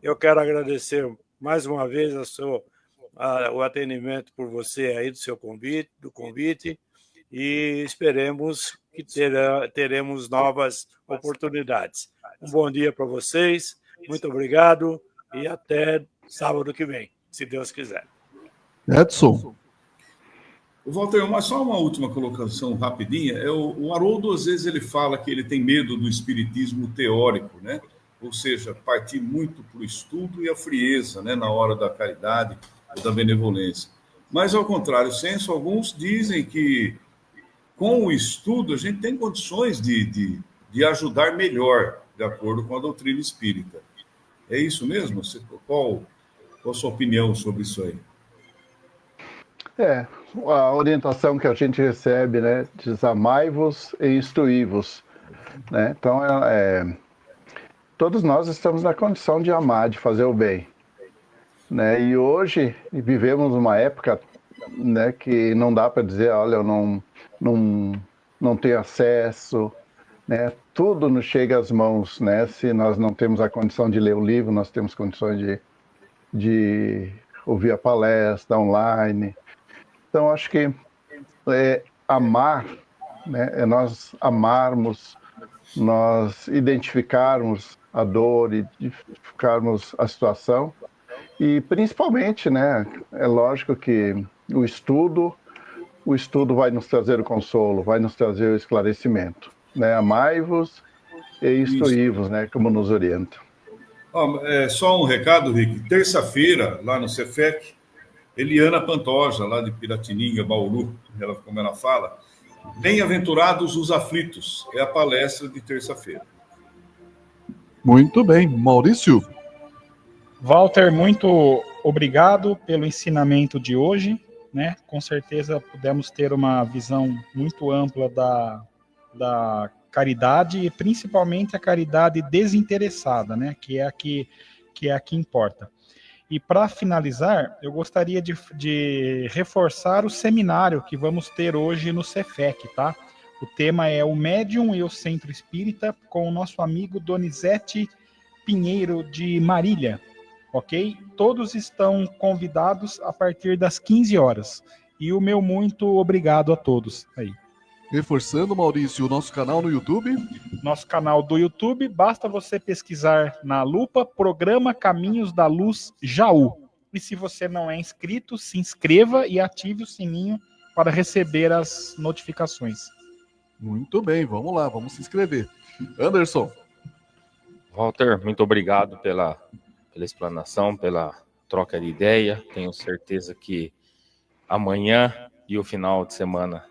Speaker 4: Eu quero agradecer mais uma vez o atendimento por você aí do convite, e esperemos que teremos novas oportunidades. Um bom dia para vocês, muito obrigado e até sábado que vem, se Deus quiser.
Speaker 6: Edson.
Speaker 9: Walter, mas só uma última colocação rapidinha. O Haroldo, às vezes, ele fala que ele tem medo do espiritismo teórico, né? Ou seja, partir muito para o estudo e a frieza, né, na hora da caridade ou da benevolência. Mas, ao contrário, senso, alguns dizem que com o estudo a gente tem condições de ajudar melhor, de acordo com a doutrina espírita. É isso mesmo? Qual a sua opinião sobre isso aí?
Speaker 10: A orientação que a gente recebe, né, diz: amai-vos e instruí-vos, né? Então, todos nós estamos na condição de amar, de fazer o bem. né? E hoje vivemos uma época, né, que não dá para dizer, olha, eu não tenho acesso, né? Tudo nos chega às mãos, né? Se nós não temos a condição de ler o livro, nós temos condições de ouvir a palestra online. Então, acho que amar, né, é nós amarmos, nós identificarmos a dor, identificarmos a situação e, principalmente, né, é lógico que o estudo vai nos trazer o consolo, vai nos trazer o esclarecimento, né? Amai-vos e instruí-vos, né, como nos orienta.
Speaker 9: Só um recado, Rick. Terça-feira, lá no Cefec, Eliana Pantoja, lá de Piratininga, Bauru, como ela fala, Bem-aventurados os aflitos, é a palestra de terça-feira.
Speaker 6: Muito bem. Maurício?
Speaker 7: Walter, muito obrigado pelo ensinamento de hoje, né? Com certeza pudemos ter uma visão muito ampla da caridade e principalmente a caridade desinteressada, né? Que é a que importa. E para finalizar, eu gostaria de reforçar o seminário que vamos ter hoje no Cefec, tá? O tema é o Médium e o Centro Espírita, com o nosso amigo Donizete Pinheiro de Marília, ok? Todos estão convidados a partir das 15 horas. E o meu muito obrigado a todos aí.
Speaker 6: Reforçando, Maurício, o nosso canal no YouTube?
Speaker 7: Nosso canal do YouTube, basta você pesquisar na lupa Programa Caminhos da Luz Jaú. E se você não é inscrito, se inscreva e ative o sininho para receber as notificações.
Speaker 6: Muito bem, vamos lá, vamos se inscrever. Anderson.
Speaker 8: Walter, muito obrigado pela explanação, pela troca de ideia. Tenho certeza que amanhã e o final de semana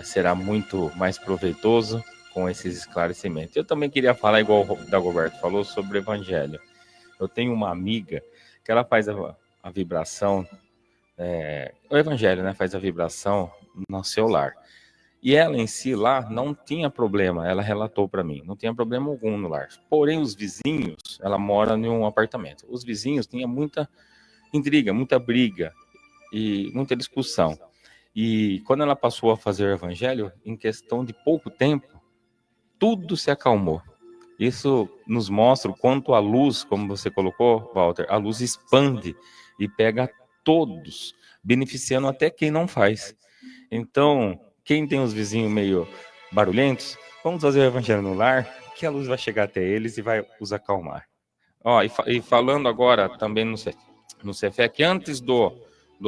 Speaker 8: será muito mais proveitoso com esses esclarecimentos. Eu também queria falar, igual o Dagoberto falou, sobre o Evangelho. Eu tenho uma amiga que ela faz a vibração, o Evangelho, né, faz a vibração no celular. E ela em si lá não tinha problema, ela relatou para mim, não tinha problema algum no lar. Porém, os vizinhos, ela mora em um apartamento, os vizinhos tinham muita intriga, muita briga e muita discussão. E quando ela passou a fazer o Evangelho, em questão de pouco tempo, tudo se acalmou. Isso nos mostra o quanto a luz, como você colocou, Walter, a luz expande e pega todos, beneficiando até quem não faz. Então, quem tem os vizinhos meio barulhentos, vamos fazer o Evangelho no lar, que a luz vai chegar até eles e vai os acalmar. E falando agora também no Cefec, antes do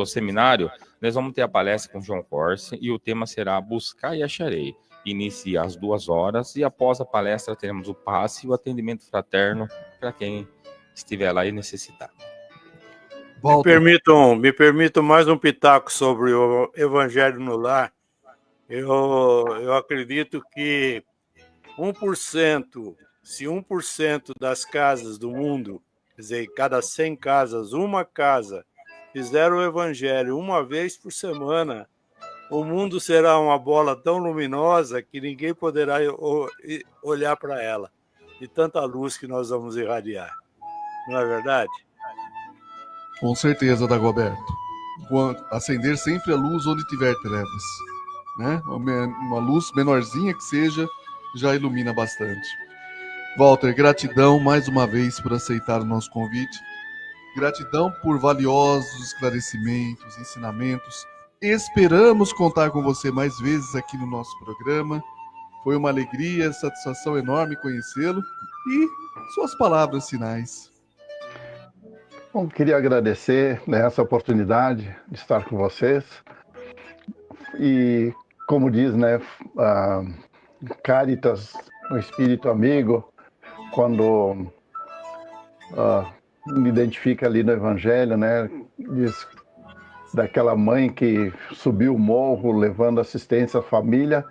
Speaker 8: seminário, nós vamos ter a palestra com o João Corse e o tema será Buscar e Acharei. Inicia às 2h e após a palestra teremos o passe e o atendimento fraterno para quem estiver lá e necessitar.
Speaker 4: Me permitam mais um pitaco sobre o Evangelho no Lar. Eu acredito que 1%, se 1% das casas do mundo, quer dizer, cada 100 casas, uma casa, fizer o Evangelho uma vez por semana, o mundo será uma bola tão luminosa que ninguém poderá olhar para ela, de tanta luz que nós vamos irradiar. Não é verdade?
Speaker 6: Com certeza, Dagoberto. Acender sempre a luz onde tiver trevas, né? Uma luz menorzinha que seja, já ilumina bastante. Walter, gratidão mais uma vez por aceitar o nosso convite. Gratidão por valiosos esclarecimentos, ensinamentos. Esperamos contar com você mais vezes aqui no nosso programa. Foi uma alegria, satisfação enorme conhecê-lo. E suas palavras finais.
Speaker 10: Bom, queria agradecer, né, essa oportunidade de estar com vocês. E, como diz, né, Caritas, o espírito amigo, quando me identifica ali no Evangelho, né, diz daquela mãe que subiu o morro levando assistência à família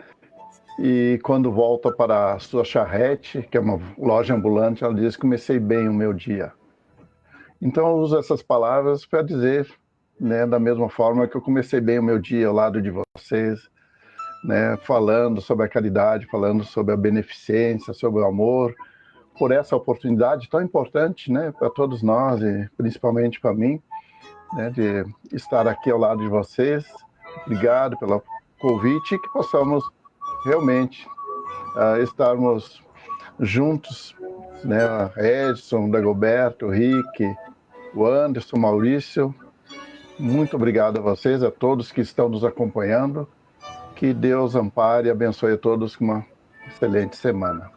Speaker 10: e quando volta para a sua charrete, que é uma loja ambulante, ela diz: comecei bem o meu dia. Então eu uso essas palavras para dizer, né, da mesma forma que eu comecei bem o meu dia ao lado de vocês, né, falando sobre a caridade, falando sobre a beneficência, sobre o amor, por essa oportunidade tão importante, né, para todos nós e principalmente para mim, né, de estar aqui ao lado de vocês. Obrigado pelo convite e que possamos realmente estarmos juntos, né, Edson, Dagoberto, Rick, o Anderson, Maurício. Muito obrigado a vocês, a todos que estão nos acompanhando. Que Deus ampare e abençoe a todos com uma excelente semana.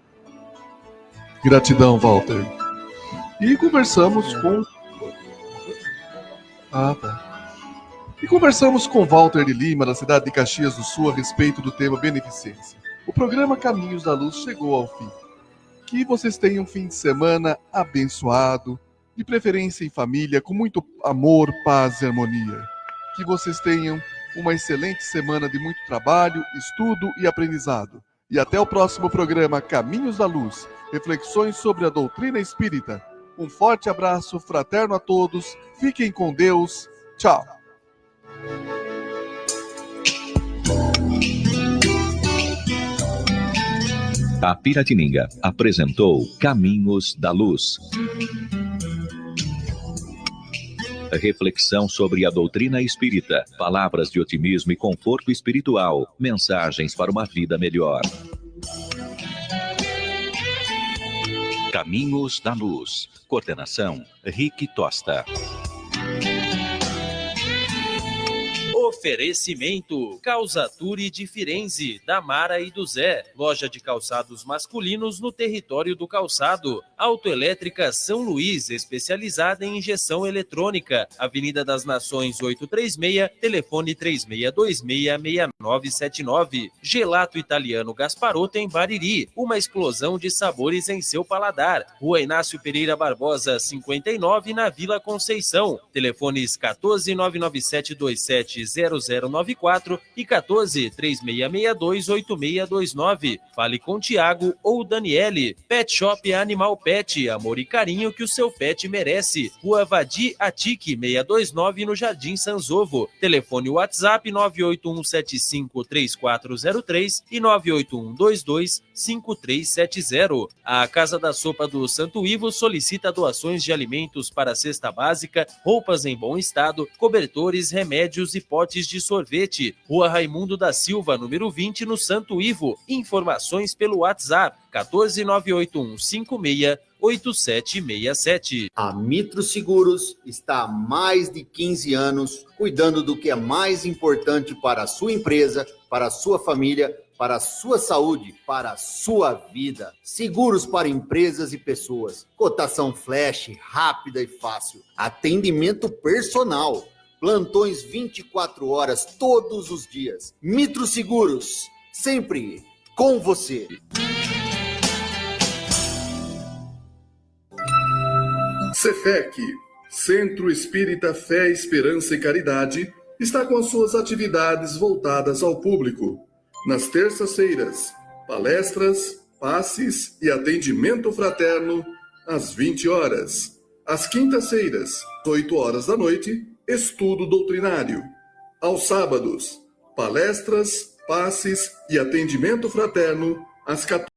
Speaker 6: Gratidão, Walter. E conversamos com... E conversamos com Walter de Lima, da cidade de Caxias do Sul, a respeito do tema beneficência. O programa Caminhos da Luz chegou ao fim. Que vocês tenham um fim de semana abençoado, de preferência em família, com muito amor, paz e harmonia. Que vocês tenham uma excelente semana de muito trabalho, estudo e aprendizado. E até o próximo programa Caminhos da Luz, reflexões sobre a doutrina espírita. Um forte abraço fraterno a todos, fiquem com Deus, tchau.
Speaker 1: A Piratininga apresentou Caminhos da Luz. Reflexão sobre a doutrina espírita, palavras de otimismo e conforto espiritual, mensagens para uma vida melhor. Caminhos da Luz. Coordenação, Rick Tosta.
Speaker 2: Oferecimento Calçature de Firenze, da Mara e do Zé. Loja de calçados masculinos no território do calçado. Autoelétrica São Luís, especializada em injeção eletrônica. Avenida das Nações 836, telefone 3626-6979. Gelato Italiano Gasparotto em Bariri. Uma explosão de sabores em seu paladar. Rua Inácio Pereira Barbosa, 59, na Vila Conceição. Telefones 14997270094 e 14-3662-8629. Fale com Tiago ou Daniele. Pet Shop Animal Pet, amor e carinho que o seu pet merece. Rua Vadi Atique 629, no Jardim Sanzovo. Telefone WhatsApp 981753403 e 981225370. A Casa da Sopa do Santo Ivo solicita doações de alimentos para a cesta básica, roupas em bom estado, cobertores, remédios e potes de sorvete. Rua Raimundo da Silva, número 20, no Santo Ivo. Informações pelo WhatsApp 14981568767.
Speaker 3: A Mitro Seguros está há mais de 15 anos cuidando do que é mais importante para a sua empresa, para a sua família, para a sua saúde, para a sua vida. Seguros para empresas e pessoas. Cotação flash, rápida e fácil. Atendimento personal. Plantões 24 horas todos os dias. Mitro Seguros, sempre com você.
Speaker 5: Cefec, Centro Espírita Fé, Esperança e Caridade, está com as suas atividades voltadas ao público. Nas terças-feiras, palestras, passes e atendimento fraterno às 20 horas. Às quintas-feiras, 8 horas da noite, estudo doutrinário. Aos sábados, palestras, passes e atendimento fraterno às 14